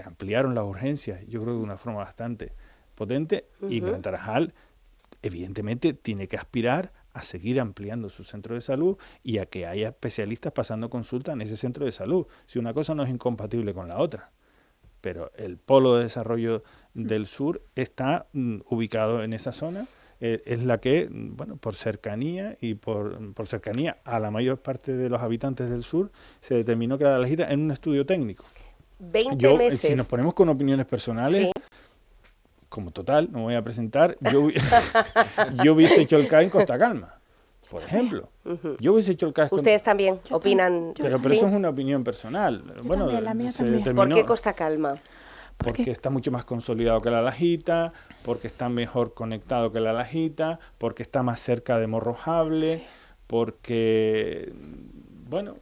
Speaker 5: ampliaron las urgencias, yo creo que de una forma bastante potente, y en Gran Tarajal evidentemente tiene que aspirar a seguir ampliando su centro de salud y a que haya especialistas pasando consulta en ese centro de salud. Si una cosa no es incompatible con la otra. Pero el polo de desarrollo del sur está ubicado en esa zona, es la que, bueno, por cercanía y por cercanía a la mayor parte de los habitantes del sur, se determinó que era la Lajita en un estudio técnico.
Speaker 4: 20 meses.
Speaker 5: Si nos ponemos con opiniones personales, sí, como total, no voy a presentar, yo hubiese hecho el CAE en Costa Calma, por ejemplo. Yo hubiese hecho el CAE.
Speaker 4: Ustedes también opinan.
Speaker 5: Pero
Speaker 4: ¿sí?
Speaker 5: Eso es una opinión personal. Bueno,
Speaker 6: también, la mía
Speaker 5: se
Speaker 6: también.
Speaker 5: determinó.
Speaker 4: ¿Por qué Costa Calma?
Speaker 5: Porque está mucho más consolidado que la Lajita, porque está mejor conectado que la Lajita, porque está más cerca de Morrojable, sí, porque Bueno,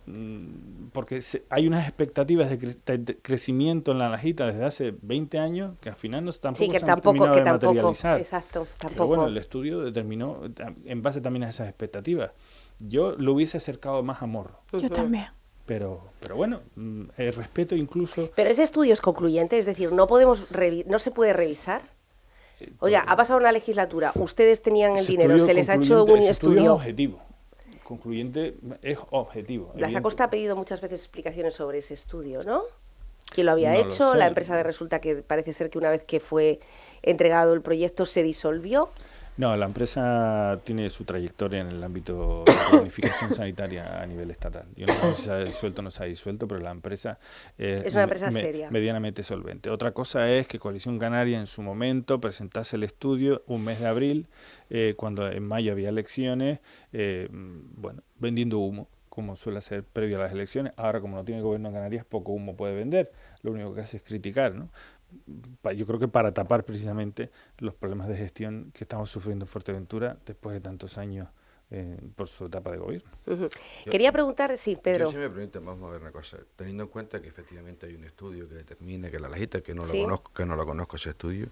Speaker 5: porque hay unas expectativas de crecimiento en la Lajita desde hace 20 años que al final tampoco se han terminado de materializar.
Speaker 4: Exacto, tampoco.
Speaker 5: Pero bueno, el estudio determinó en base también a esas expectativas. Yo lo hubiese acercado más a Morro.
Speaker 6: Yo también.
Speaker 5: Pero bueno, el respeto incluso...
Speaker 4: Pero ese estudio es concluyente, es decir, no se puede revisar. Oiga, ha pasado una legislatura, ustedes tenían el dinero, se les ha hecho un estudio.
Speaker 5: Es objetivo. Concluyente es objetivo.
Speaker 4: La Sacosta ha pedido muchas veces explicaciones sobre ese estudio, ¿no? ¿Quién lo había hecho?
Speaker 5: Lo sé.
Speaker 4: La empresa de Resulta, que parece ser que una vez que fue entregado el proyecto se disolvió.
Speaker 5: No, la empresa tiene su trayectoria en el ámbito de planificación sanitaria a nivel estatal. Yo no sé si se ha disuelto o no se ha disuelto, pero la empresa
Speaker 4: es una empresa seria,
Speaker 5: medianamente solvente. Otra cosa es que Coalición Canaria en su momento presentase el estudio un mes de abril, cuando en mayo había elecciones, vendiendo humo, como suele hacer previo a las elecciones. Ahora, como no tiene gobierno en Canarias, poco humo puede vender. Lo único que hace es criticar, ¿no? Yo creo que para tapar precisamente los problemas de gestión que estamos sufriendo en Fuerteventura después de tantos años por su etapa de gobierno.
Speaker 4: Quería preguntar, sí, Pedro.
Speaker 7: Yo, si me permiten, vamos a ver una cosa. Teniendo en cuenta que efectivamente hay un estudio que determina que la Lajita, que no lo conozco ese estudio,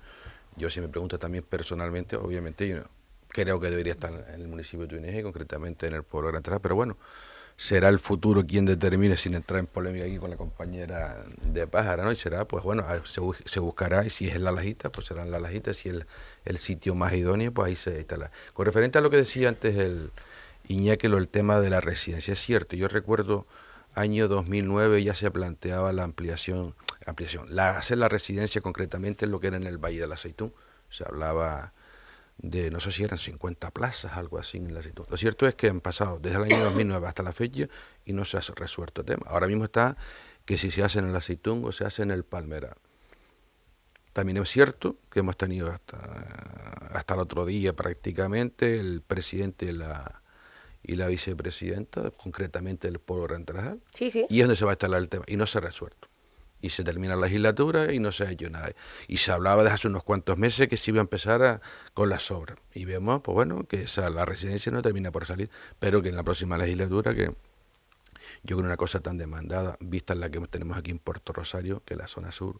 Speaker 7: yo si me pregunto también personalmente, obviamente yo creo que debería estar en el municipio de Tuineje, concretamente en el pueblo de Gran Tarajal, pero bueno, será el futuro quien determine, sin entrar en polémica aquí con la compañera de Pájara, ¿no? Y será, pues bueno, se buscará, y si es en La Lajita, pues será en La Lajita, si es el sitio más idóneo, pues ahí se instala. Con referente a lo que decía antes el Iñaki, el tema de la residencia, es cierto, yo recuerdo año 2009 ya se planteaba la ampliación, hacer la residencia concretamente en lo que era en el Valle del Aceitún, se hablaba de, no sé si eran 50 plazas, algo así en la situación. Lo cierto es que han pasado desde el año 2009 hasta la fecha y no se ha resuelto el tema. Ahora mismo está que si se hace en el Aceitún o se hace en el Palmeral. También es cierto que hemos tenido hasta el otro día prácticamente el presidente y la vicepresidenta, concretamente del pueblo de Gran Tarajal,
Speaker 4: sí.
Speaker 7: Y es donde se va a instalar el tema y no se ha resuelto. Y se termina la legislatura y no se ha hecho nada. Y se hablaba desde hace unos cuantos meses que se iba a empezar con las obras. Y vemos, pues bueno, que la residencia no termina por salir, pero que en la próxima legislatura, que yo creo una cosa tan demandada, vista la que tenemos aquí en Puerto Rosario, que la zona sur,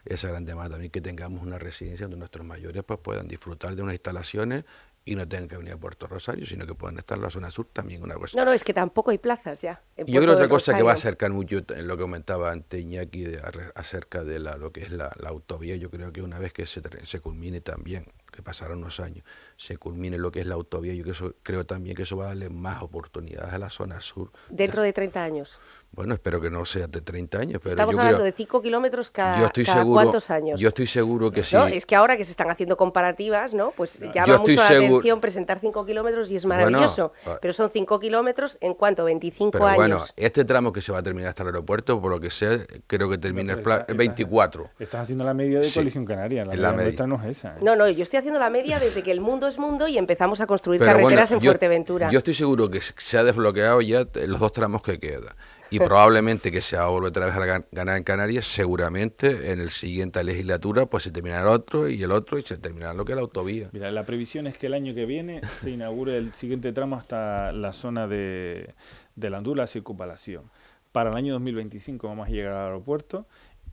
Speaker 7: esa gran demanda también, que tengamos una residencia donde nuestros mayores pues puedan disfrutar de unas instalaciones y no tengan que venir a Puerto Rosario, sino que puedan estar en la zona sur, también una cosa.
Speaker 4: No, es que tampoco hay plazas ya.
Speaker 7: Yo creo que otra cosa que va a acercar mucho en lo que comentaba antes Iñaki acerca de lo que es la autovía, yo creo que una vez que se culmine también, que pasarán unos años, se culmine lo que es la autovía, yo creo también que eso va a darle más oportunidades a la zona sur.
Speaker 4: Dentro de 30 años.
Speaker 7: Bueno, espero que no sea de 30 años. Pero
Speaker 4: estamos hablando de 5 kilómetros cada ¿cuántos años?
Speaker 7: Yo estoy seguro que sí.
Speaker 4: No, es que ahora que se están haciendo comparativas, ¿no? Pues llama mucho la atención presentar 5 kilómetros y es maravilloso. Bueno, pero son 5 kilómetros en cuánto, 25 años.
Speaker 7: Bueno, este tramo que se va a terminar hasta el aeropuerto, por lo que sea, creo que termina el 24.
Speaker 5: Estás haciendo la media de Coalición Canaria, la nuestra no es esa.
Speaker 4: No, yo estoy haciendo la media desde que el mundo es mundo y empezamos a construir carreteras en Fuerteventura.
Speaker 7: Yo estoy seguro que se ha desbloqueado ya los 2 tramos que quedan. Y probablemente que se va a volver otra vez a ganar en Canarias, seguramente en el siguiente legislatura pues se terminará otro y se terminará lo que es la autovía.
Speaker 5: Mira, la previsión es que el año que viene se inaugure el siguiente tramo hasta la zona de la Andula, circunvalación. Para el año 2025 vamos a llegar al aeropuerto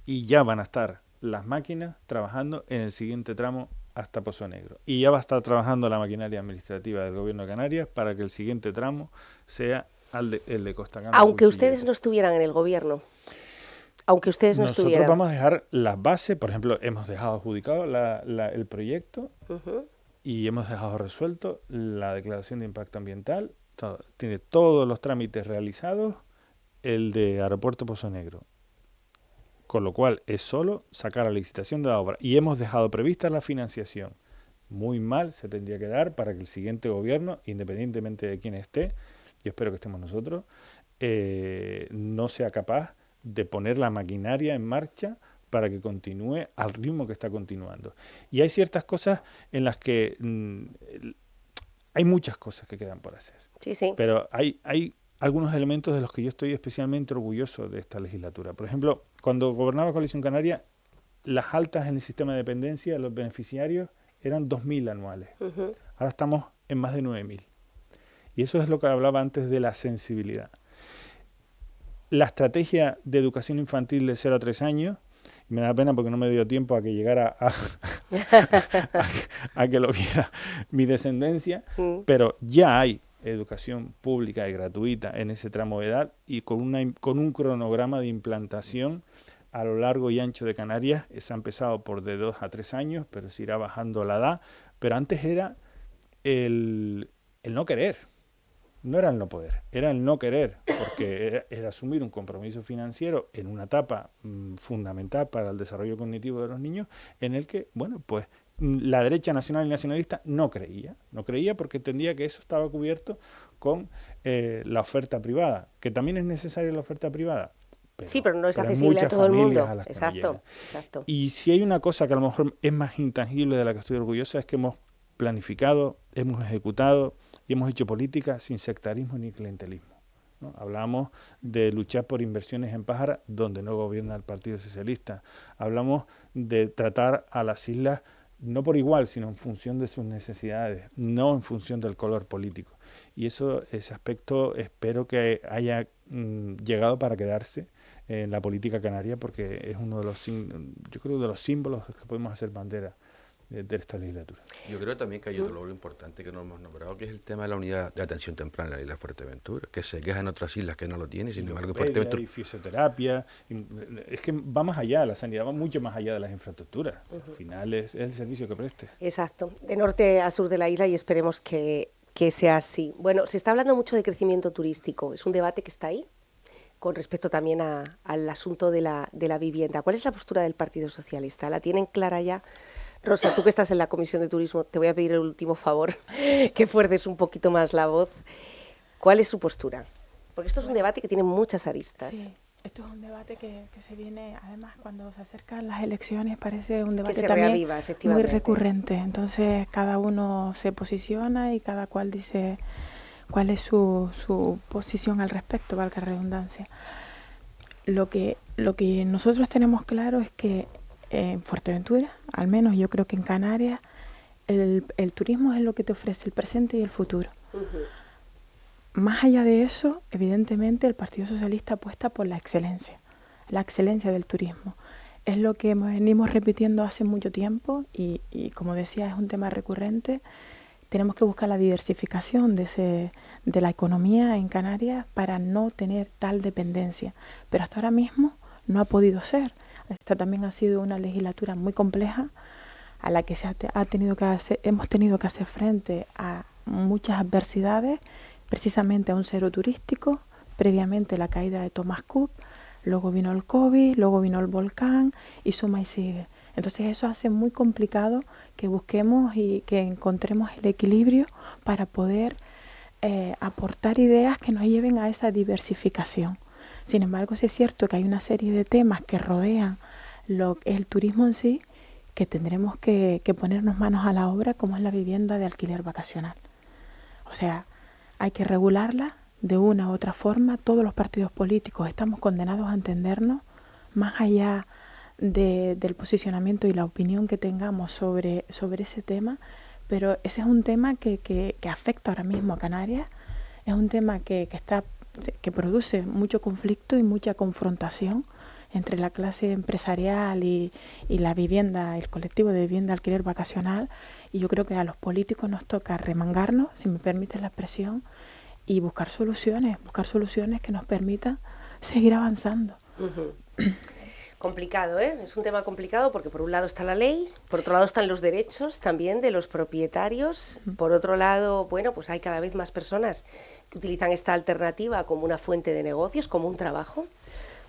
Speaker 5: y ya van a estar las máquinas trabajando en el siguiente tramo hasta Pozo Negro. Y ya va a estar trabajando la maquinaria administrativa del Gobierno de Canarias para que el siguiente tramo sea el de Costa Cana.
Speaker 4: Aunque ustedes no estuvieran en el gobierno. Aunque ustedes no estuvieran.
Speaker 5: Nosotros vamos a dejar las bases, por ejemplo, hemos dejado adjudicado el proyecto y hemos dejado resuelto la declaración de impacto ambiental. Tiene todos los trámites realizados el de Aeropuerto Pozo Negro. Con lo cual es solo sacar la licitación de la obra. Y hemos dejado prevista la financiación. Muy mal se tendría que dar para que el siguiente gobierno, independientemente de quién esté, yo espero que estemos nosotros, no sea capaz de poner la maquinaria en marcha para que continúe al ritmo que está continuando. Y hay ciertas cosas en las que hay muchas cosas que quedan por hacer.
Speaker 4: Sí.
Speaker 5: Pero hay algunos elementos de los que yo estoy especialmente orgulloso de esta legislatura. Por ejemplo, cuando gobernaba Coalición Canaria, las altas en el sistema de dependencia de los beneficiarios eran 2.000 anuales. Ahora estamos en más de 9.000. Y eso es lo que hablaba antes de la sensibilidad. la estrategia de educación infantil de 0 a 3 años, me da pena porque no me dio tiempo a que llegara a que lo viera mi descendencia, pero ya hay educación pública y gratuita en ese tramo de edad y con un cronograma de implantación a lo largo y ancho de Canarias. Se ha empezado por de 2 a 3 años, pero se irá bajando la edad. Pero antes era el no querer, no era el no poder, era el no querer, porque era asumir un compromiso financiero en una etapa fundamental para el desarrollo cognitivo de los niños, en el que, bueno, pues la derecha nacional y nacionalista no creía porque entendía que eso estaba cubierto con la oferta privada, que también es necesaria la oferta privada.
Speaker 4: Pero no es accesible a todo el mundo.
Speaker 5: Exacto. Y si hay una cosa que a lo mejor es más intangible de la que estoy orgullosa, es que hemos planificado, hemos ejecutado y hemos hecho política sin sectarismo ni clientelismo, ¿no? Hablamos de luchar por inversiones en Pájara, donde no gobierna el Partido Socialista. Hablamos de tratar a las islas no por igual, sino en función de sus necesidades, no en función del color político. Y ese aspecto espero que haya llegado para quedarse en la política canaria, porque es uno de los, yo creo, de los símbolos que podemos hacer bandera de esta legislatura.
Speaker 7: Yo creo también que hay otro logro importante que no hemos nombrado, que es el tema de la unidad de atención temprana en la isla de Fuerteventura, que se queja en otras islas que no lo tiene, sin embargo en Fuerteventura...
Speaker 5: Y fisioterapia, es que va más allá, la sanidad va mucho más allá de las infraestructuras. Al final es el servicio que preste.
Speaker 4: Exacto, de norte a sur de la isla, y esperemos que sea así. Bueno, se está hablando mucho de crecimiento turístico, es un debate que está ahí, con respecto también al asunto de la vivienda. ¿Cuál es la postura del Partido Socialista? ¿La tienen clara ya? Rosa, tú que estás en la Comisión de Turismo, te voy a pedir el último favor, que fuerces un poquito más la voz. ¿Cuál es su postura? Porque esto es un debate que tiene muchas aristas.
Speaker 6: Sí, esto es un debate que se viene, además, cuando se acercan las elecciones, parece un debate
Speaker 4: que se
Speaker 6: también
Speaker 4: reaviva, efectivamente,
Speaker 6: muy recurrente. Entonces, cada uno se posiciona y cada cual dice cuál es su posición al respecto, valga la redundancia. Lo que nosotros tenemos claro es que en Fuerteventura, al menos yo creo que en Canarias, el turismo es lo que te ofrece el presente y el futuro. Más allá de eso, evidentemente el Partido Socialista apuesta por la excelencia del turismo. Es lo que venimos repitiendo hace mucho tiempo y como decía, es un tema recurrente. Tenemos que buscar la diversificación de la economía en Canarias para no tener tal dependencia. Pero hasta ahora mismo no ha podido ser. Esta también ha sido una legislatura muy compleja a la que hemos tenido que hacer frente a muchas adversidades, precisamente a un cero turístico, previamente la caída de Thomas Cook, luego vino el COVID, luego vino el volcán y suma y sigue. Entonces eso hace muy complicado que busquemos y que encontremos el equilibrio para poder aportar ideas que nos lleven a esa diversificación. Sin embargo, sí es cierto que hay una serie de temas que rodean lo que es el turismo en sí, que tendremos que ponernos manos a la obra, como es la vivienda de alquiler vacacional. O sea, hay que regularla de una u otra forma. Todos los partidos políticos estamos condenados a entendernos, más allá del posicionamiento y la opinión que tengamos sobre ese tema, pero ese es un tema que afecta ahora mismo a Canarias, es un tema que produce mucho conflicto y mucha confrontación entre la clase empresarial y la vivienda, el colectivo de vivienda alquiler vacacional, y yo creo que a los políticos nos toca remangarnos, si me permite la expresión, y buscar soluciones que nos permitan seguir avanzando.
Speaker 4: Complicado, ¿eh? Es un tema complicado porque por un lado está la ley, por otro lado están los derechos también de los propietarios, por otro lado, bueno, pues hay cada vez más personas que utilizan esta alternativa como una fuente de negocios, como un trabajo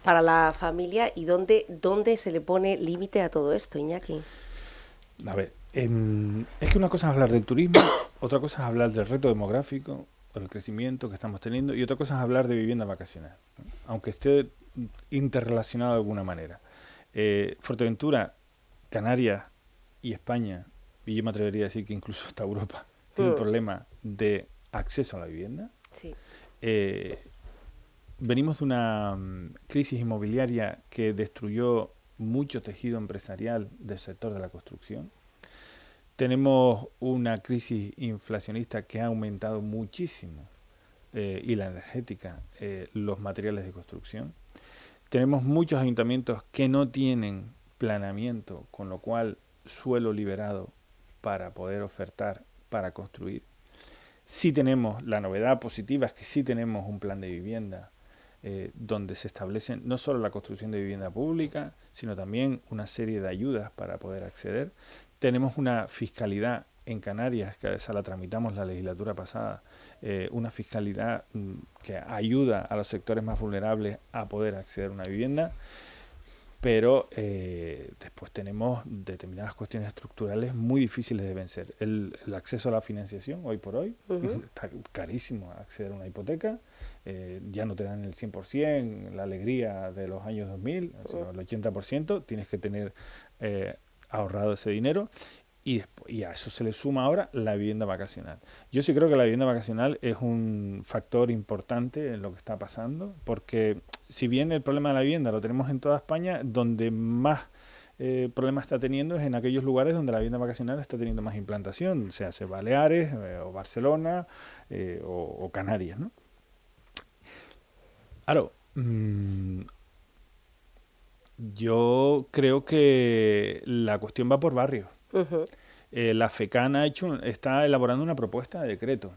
Speaker 4: para la familia. ¿Y dónde se le pone límite a todo esto, Iñaki?
Speaker 5: A ver, es que una cosa es hablar del turismo, otra cosa es hablar del reto demográfico, el crecimiento que estamos teniendo, y otra cosa es hablar de vivienda vacacional, ¿no? Aunque esté interrelacionado de alguna manera. Fuerteventura, Canarias y España, y yo me atrevería a decir que incluso hasta Europa, tiene un problema de acceso a la vivienda.
Speaker 4: Sí.
Speaker 5: Venimos de una crisis inmobiliaria que destruyó mucho tejido empresarial del sector de la construcción. Tenemos una crisis inflacionista que ha aumentado muchísimo y la energética, los materiales de construcción. Tenemos muchos ayuntamientos que no tienen planeamiento, con lo cual suelo liberado para poder ofertar, para construir. Sí tenemos, la novedad positiva es que sí tenemos un plan de vivienda donde se establecen no solo la construcción de vivienda pública, sino también una serie de ayudas para poder acceder. Tenemos una fiscalidad en Canarias, que esa la tramitamos la legislatura pasada, una fiscalidad que ayuda a los sectores más vulnerables a poder acceder a una vivienda, pero después tenemos determinadas cuestiones estructurales muy difíciles de vencer. El acceso a la financiación, hoy por hoy, está carísimo acceder a una hipoteca, ya no te dan el 100%, la alegría de los años 2000, sino el 80%, tienes que tener ahorrado ese dinero. Y a eso se le suma ahora la vivienda vacacional. Yo sí creo que la vivienda vacacional es un factor importante en lo que está pasando, porque si bien el problema de la vivienda lo tenemos en toda España, donde más problemas está teniendo es en aquellos lugares donde la vivienda vacacional está teniendo más implantación, o sea, Baleares o Barcelona o Canarias, ¿no? Claro, yo creo que la cuestión va por barrios. La FECAN está elaborando una propuesta de decreto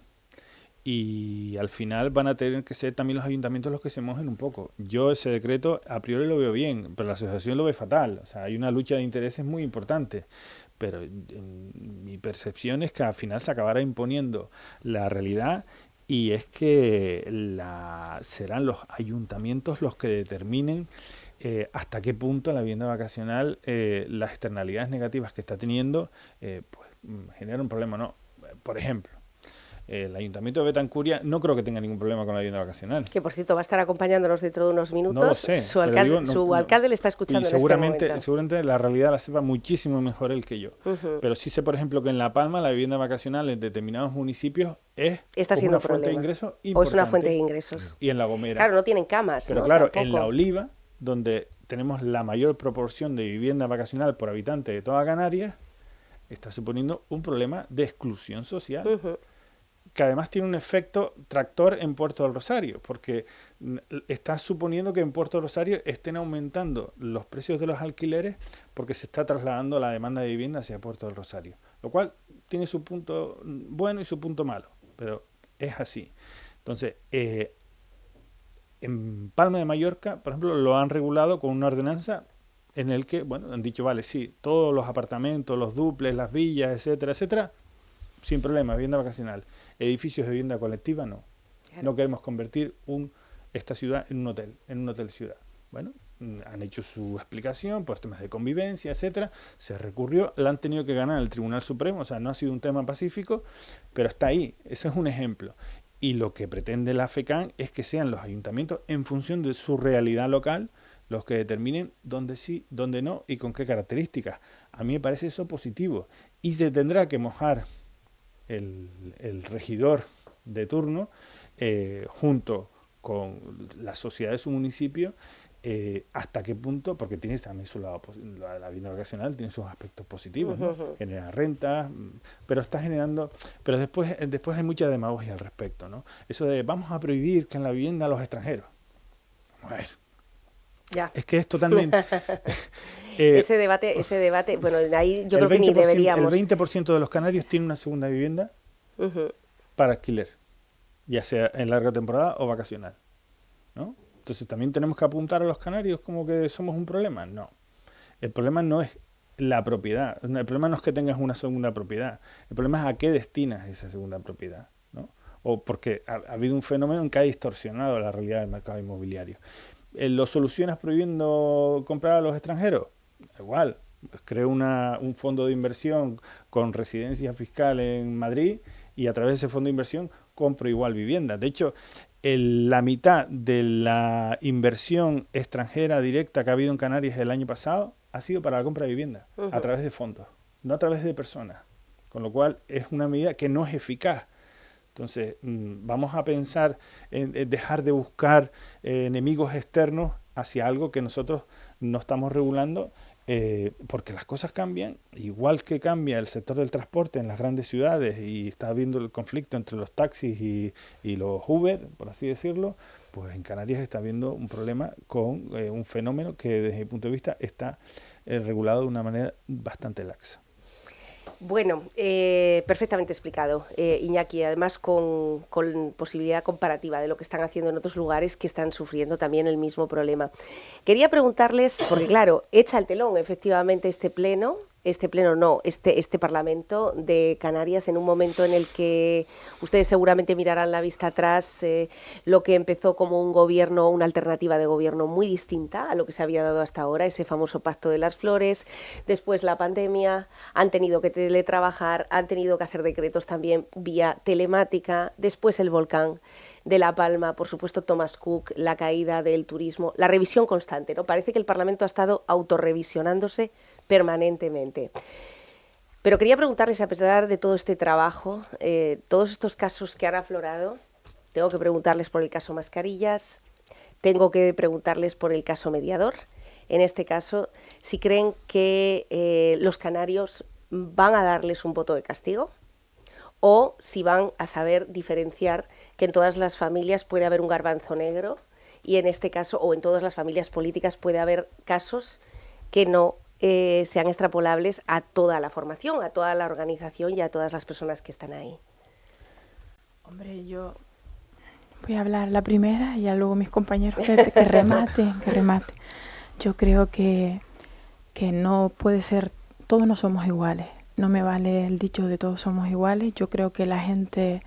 Speaker 5: y al final van a tener que ser también los ayuntamientos los que se mojen un poco. Yo ese decreto a priori lo veo bien, pero la asociación lo ve fatal. O sea, hay una lucha de intereses muy importante, pero mi percepción es que al final se acabará imponiendo la realidad, y es que serán los ayuntamientos los que determinen hasta qué punto la vivienda vacacional, las externalidades negativas que está teniendo, pues genera un problema, ¿no? Por ejemplo, el Ayuntamiento de Betancuria no creo que tenga ningún problema con la vivienda vacacional.
Speaker 4: Que por cierto va a estar acompañándonos dentro de unos minutos.
Speaker 5: No lo sé,
Speaker 4: Su alcalde le está escuchando
Speaker 5: y
Speaker 4: en este momento.
Speaker 5: seguramente la realidad la sepa muchísimo mejor él que yo. Pero sí sé, por ejemplo, que en La Palma la vivienda vacacional en determinados municipios
Speaker 4: está siendo
Speaker 5: una fuente de ingresos importante.
Speaker 4: O es una fuente de ingresos.
Speaker 5: Y en La Gomera.
Speaker 4: Claro, no tienen camas.
Speaker 5: Pero
Speaker 4: ¿no?
Speaker 5: claro,
Speaker 4: Tampoco.
Speaker 5: en La Oliva, donde tenemos la mayor proporción de vivienda vacacional por habitante de toda Canarias, está suponiendo un problema de exclusión social, que además tiene un efecto tractor en Puerto del Rosario, porque está suponiendo que en Puerto del Rosario estén aumentando los precios de los alquileres porque se está trasladando la demanda de vivienda hacia Puerto del Rosario, lo cual tiene su punto bueno y su punto malo, pero es así. Entonces, en Palma de Mallorca, por ejemplo, lo han regulado con una ordenanza en el que, bueno, han dicho, vale, sí, todos los apartamentos, los dúplex, las villas, etcétera, etcétera, sin problema, vivienda vacacional. Edificios de vivienda colectiva, no. Claro. No queremos convertir esta ciudad en un hotel ciudad. Bueno, han hecho su explicación por temas de convivencia, etcétera. Se recurrió, la han tenido que ganar el Tribunal Supremo, o sea, no ha sido un tema pacífico, pero está ahí. Ese es un ejemplo. Y lo que pretende la FECAN es que sean los ayuntamientos, en función de su realidad local, los que determinen dónde sí, dónde no y con qué características. A mí me parece eso positivo. Y se tendrá que mojar el regidor de turno junto con la sociedad de su municipio, hasta qué punto, porque tiene también su lado, la vivienda vacacional tiene sus aspectos positivos, ¿no? Genera rentas, pero está generando, pero después hay mucha demagogia al respecto, ¿no? Eso de vamos a prohibir que en la vivienda a los extranjeros. Vamos a ver.
Speaker 4: Ya.
Speaker 5: Es que es totalmente
Speaker 4: ese debate, bueno, ahí yo creo que ni deberíamos.
Speaker 5: El 20% de los canarios tiene una segunda vivienda para alquiler, ya sea en larga temporada o vacacional, ¿no? Entonces también tenemos que apuntar a los canarios como que somos un problema. No, el problema no es la propiedad, el problema no es que tengas una segunda propiedad, el problema es a qué destinas esa segunda propiedad, ¿no? O porque ha habido un fenómeno que ha distorsionado la realidad del mercado inmobiliario. ¿Lo solucionas prohibiendo comprar a los extranjeros? Igual, creo un fondo de inversión con residencia fiscal en Madrid y a través de ese fondo de inversión compro igual vivienda. De hecho, la mitad de la inversión extranjera directa que ha habido en Canarias el año pasado ha sido para la compra de vivienda, a través de fondos, no a través de personas. Con lo cual es una medida que no es eficaz. Entonces, vamos a pensar en dejar de buscar enemigos externos hacia algo que nosotros no estamos regulando porque las cosas cambian, igual que cambia el sector del transporte en las grandes ciudades y está habiendo el conflicto entre los taxis y los Uber, por así decirlo, pues en Canarias está habiendo un problema con un fenómeno que desde mi punto de vista está regulado de una manera bastante laxa.
Speaker 4: Bueno, perfectamente explicado, Iñaki, además con posibilidad comparativa de lo que están haciendo en otros lugares que están sufriendo también el mismo problema. Quería preguntarles, porque claro, echa el telón efectivamente este Parlamento de Canarias en un momento en el que ustedes seguramente mirarán la vista atrás, lo que empezó como un gobierno, una alternativa de gobierno muy distinta a lo que se había dado hasta ahora, ese famoso Pacto de las Flores, después la pandemia, han tenido que teletrabajar, han tenido que hacer decretos también vía telemática, después el volcán de La Palma, por supuesto Thomas Cook, la caída del turismo, la revisión constante, ¿no? Parece que el Parlamento ha estado autorrevisionándose permanentemente. Pero quería preguntarles, a pesar de todo este trabajo, todos estos casos que han aflorado, tengo que preguntarles por el caso Mascarillas, tengo que preguntarles por el caso Mediador, en este caso, si creen que los canarios van a darles un voto de castigo, o si van a saber diferenciar que en todas las familias puede haber un garbanzo negro y en este caso, o en todas las familias políticas puede haber casos que no sean extrapolables a toda la formación, a toda la organización y a todas las personas que están ahí.
Speaker 6: Hombre, yo voy a hablar la primera y ya luego mis compañeros que rematen. Yo creo que no puede ser, todos no somos iguales. No me vale el dicho de todos somos iguales. Yo creo que la gente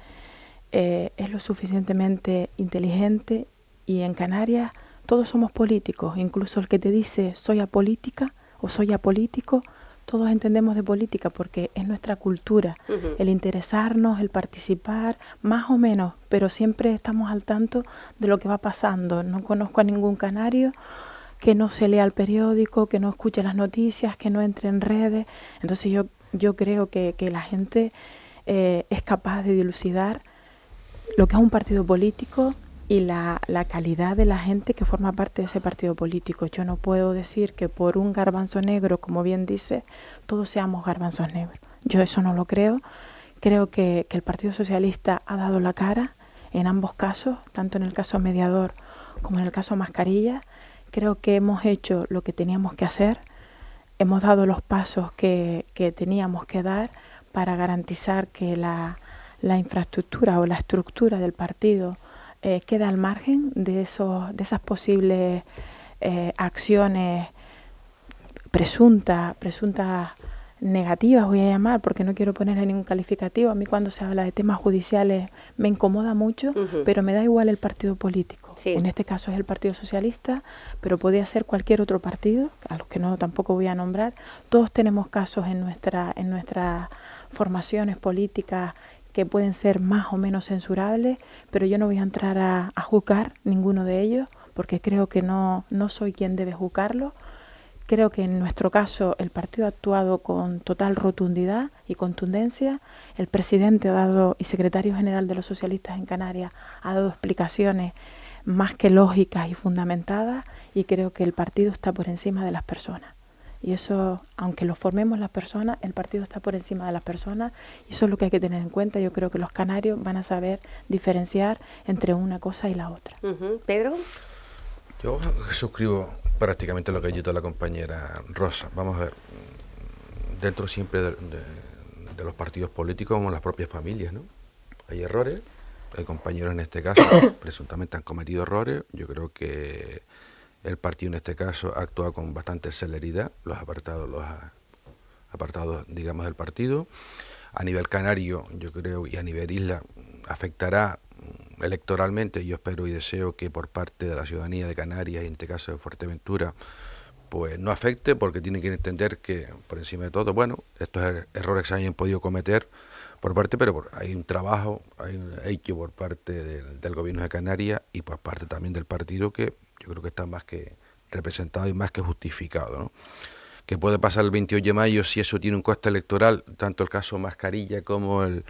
Speaker 6: es lo suficientemente inteligente y en Canarias todos somos políticos. Incluso el que te dice soy apolítica o soy apolítico, todos entendemos de política porque es nuestra cultura, el interesarnos, el participar, más o menos, pero siempre estamos al tanto de lo que va pasando. No conozco a ningún canario que no se lea el periódico, que no escuche las noticias, que no entre en redes. Entonces yo creo que la gente es capaz de dilucidar lo que es un partido político y la calidad de la gente que forma parte de ese partido político. Yo no puedo decir que por un garbanzo negro, como bien dice, todos seamos garbanzos negros. Yo eso no lo creo. Creo que el Partido Socialista ha dado la cara en ambos casos, tanto en el caso Mediador como en el caso Mascarilla. Creo que hemos hecho lo que teníamos que hacer, hemos dado los pasos que teníamos que dar para garantizar que la infraestructura o la estructura del partido queda al margen de esas posibles acciones presuntas negativas, voy a llamar, porque no quiero ponerle ningún calificativo. A mí cuando se habla de temas judiciales me incomoda mucho, pero me da igual el partido político. Sí. En este caso es el Partido Socialista, pero podría ser cualquier otro partido, a los que no tampoco voy a nombrar. Todos tenemos casos en nuestras formaciones políticas que pueden ser más o menos censurables, pero yo no voy a entrar a juzgar ninguno de ellos, porque creo que no soy quien debe juzgarlo. Creo que en nuestro caso el partido ha actuado con total rotundidad y contundencia. El presidente ha dado, y secretario general de los socialistas en Canarias, ha dado explicaciones más que lógicas y fundamentadas, y creo que el partido está por encima de las personas. Y eso, aunque lo formemos las personas, el partido está por encima de las personas, y eso es lo que hay que tener en cuenta. Yo creo que los canarios van a saber diferenciar entre una cosa y la otra.
Speaker 4: ¿Pedro?
Speaker 7: Yo suscribo prácticamente lo que ha dicho la compañera Rosa. Vamos a ver, dentro siempre de los partidos políticos como las propias familias, ¿no? Hay errores, hay compañeros en este caso presuntamente han cometido errores. Yo creo que el partido en este caso ha actuado con bastante celeridad, los apartados digamos del partido. A nivel canario, yo creo, y a nivel isla, afectará electoralmente. Yo espero y deseo que por parte de la ciudadanía de Canarias, y en este caso de Fuerteventura, pues no afecte, porque tienen que entender que por encima de todo, bueno, estos errores se hayan podido cometer por parte, pero hay un trabajo, hay un hecho por parte del gobierno de Canarias y por parte también del partido que yo creo que está más que representado y más que justificado, ¿no? ¿Qué puede pasar el 28 de mayo si eso tiene un coste electoral? Tanto el caso Mascarilla como el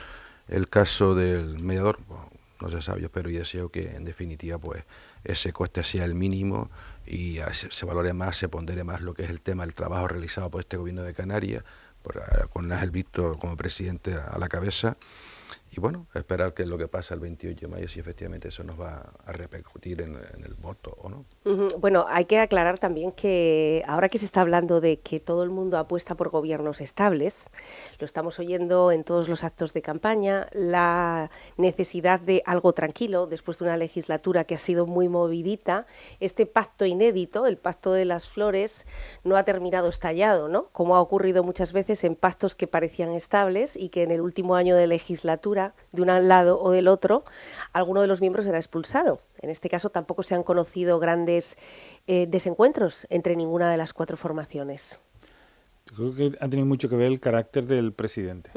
Speaker 7: caso del Mediador, bueno, no se sabe. Yo espero y deseo que en definitiva pues ese coste sea el mínimo y se valore más, se pondere más lo que es el tema del trabajo realizado por este gobierno de Canarias, con Ángel Víctor como presidente a la cabeza. Y bueno, esperar que lo que pasa el 28 de mayo, si efectivamente eso nos va a repercutir en el voto o no.
Speaker 4: Bueno, hay que aclarar también que ahora que se está hablando de que todo el mundo apuesta por gobiernos estables, lo estamos oyendo en todos los actos de campaña, la necesidad de algo tranquilo después de una legislatura que ha sido muy movidita. Este pacto inédito, el pacto de las flores, no ha terminado estallado, ¿no? Como ha ocurrido muchas veces en pactos que parecían estables y que en el último año de legislatura, de un lado o del otro, alguno de los miembros era expulsado. En este caso tampoco se han conocido grandes desencuentros entre ninguna de las cuatro formaciones.
Speaker 5: Creo que ha tenido mucho que ver el carácter del presidente.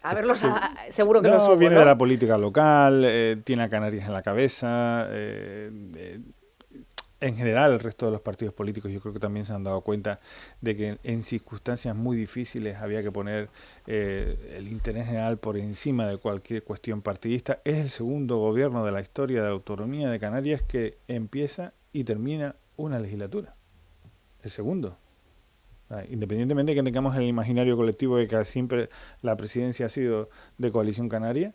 Speaker 4: A verlo, seguro que no supo,
Speaker 5: viene
Speaker 4: ¿no?
Speaker 5: de la política local, tiene a Canarias en la cabeza. En general, el resto de los partidos políticos yo creo que también se han dado cuenta de que en circunstancias muy difíciles había que poner el interés general por encima de cualquier cuestión partidista. Es el segundo gobierno de la historia de la autonomía de Canarias que empieza y termina una legislatura. El segundo. Independientemente de que tengamos el imaginario colectivo de que siempre la presidencia ha sido de Coalición Canaria,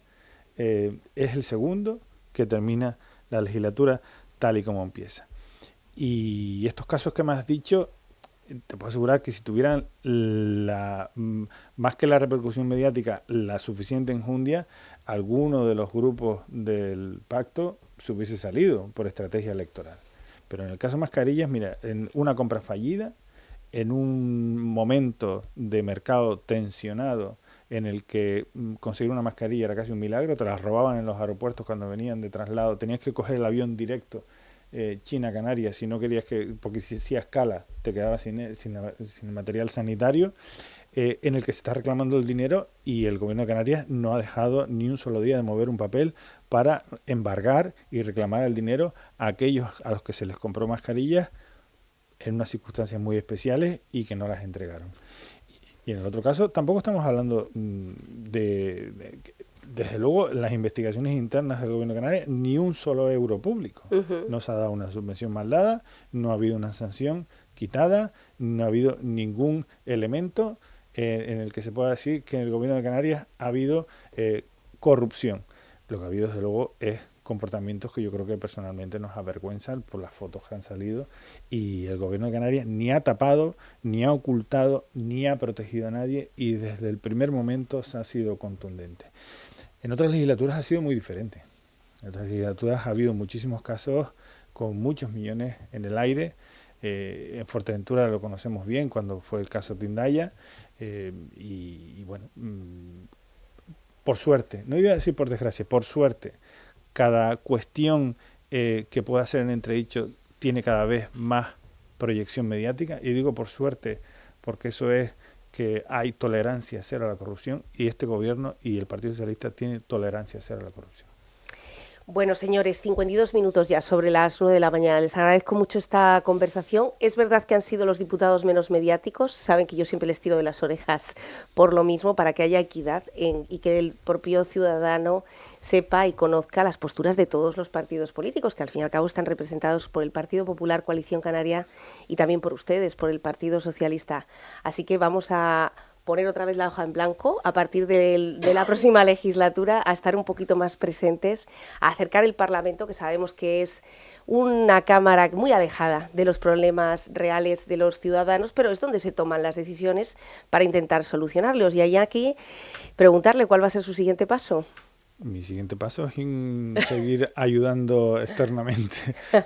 Speaker 5: es el segundo que termina la legislatura tal y como empieza. Y estos casos que me has dicho, te puedo asegurar que si tuvieran más que la repercusión mediática, la suficiente enjundia, alguno de los grupos del pacto se hubiese salido por estrategia electoral. Pero en el caso de mascarillas, mira, en una compra fallida, en un momento de mercado tensionado en el que conseguir una mascarilla era casi un milagro, te las robaban en los aeropuertos cuando venían de traslado, tenías que coger el avión directo China-Canarias si no querías porque si hacía escala te quedabas sin material sanitario, en el que se está reclamando el dinero y el gobierno de Canarias no ha dejado ni un solo día de mover un papel para embargar y reclamar el dinero a aquellos a los que se les compró mascarillas en unas circunstancias muy especiales y que no las entregaron. Y en el otro caso tampoco estamos hablando desde luego, las investigaciones internas del gobierno de Canarias, ni un solo euro público. No se ha dado una subvención mal dada, no ha habido una sanción quitada, no ha habido ningún elemento en el que se pueda decir que en el gobierno de Canarias ha habido corrupción. Lo que ha habido, desde luego, es comportamientos que yo creo que personalmente nos avergüenzan por las fotos que han salido, y el gobierno de Canarias ni ha tapado, ni ha ocultado, ni ha protegido a nadie, y desde el primer momento se ha sido contundente. En otras legislaturas ha sido muy diferente. En otras legislaturas ha habido muchísimos casos con muchos millones en el aire. En Fuerteventura lo conocemos bien cuando fue el caso Tindaya. Y bueno, por suerte, no iba a decir por desgracia, por suerte, cada cuestión que pueda ser en entredicho tiene cada vez más proyección mediática. Y digo por suerte porque eso es que hay tolerancia cero a la corrupción, y este gobierno y el Partido Socialista tienen tolerancia cero a la corrupción.
Speaker 4: Bueno, señores, 52 minutos ya sobre las 9 de la mañana. Les agradezco mucho esta conversación. Es verdad que han sido los diputados menos mediáticos. Saben que yo siempre les tiro de las orejas por lo mismo, para que haya equidad y que el propio ciudadano sepa y conozca las posturas de todos los partidos políticos, que al fin y al cabo están representados por el Partido Popular, Coalición Canaria, y también por ustedes, por el Partido Socialista. Así que vamos a poner otra vez la hoja en blanco a partir de la próxima legislatura, a estar un poquito más presentes, a acercar el Parlamento, que sabemos que es una cámara muy alejada de los problemas reales de los ciudadanos, pero es donde se toman las decisiones para intentar solucionarlos. Y ahí aquí preguntarle cuál va a ser su siguiente paso.
Speaker 5: Mi siguiente paso es seguir ayudando externamente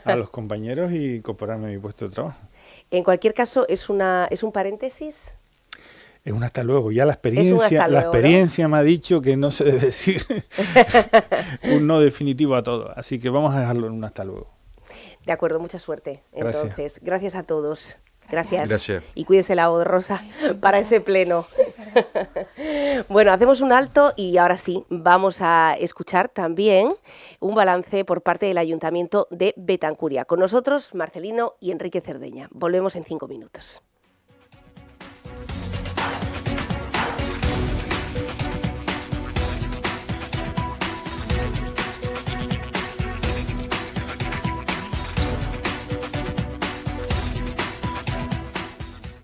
Speaker 5: a los compañeros y incorporarme a mi puesto de trabajo.
Speaker 4: En cualquier caso, ¿es un paréntesis?
Speaker 5: Es un hasta luego. Ya la experiencia, ¿no? Me ha dicho que no se debe decir un no definitivo a todo. Así que vamos a dejarlo en un hasta luego.
Speaker 4: De acuerdo, mucha suerte. Entonces, gracias a todos. Gracias. Y cuídese la voz, Rosa, para ese pleno. Bueno, hacemos un alto y ahora sí, vamos a escuchar también un balance por parte del Ayuntamiento de Betancuria. Con nosotros, Marcelino y Enrique Cerdeña. Volvemos en 5 minutos.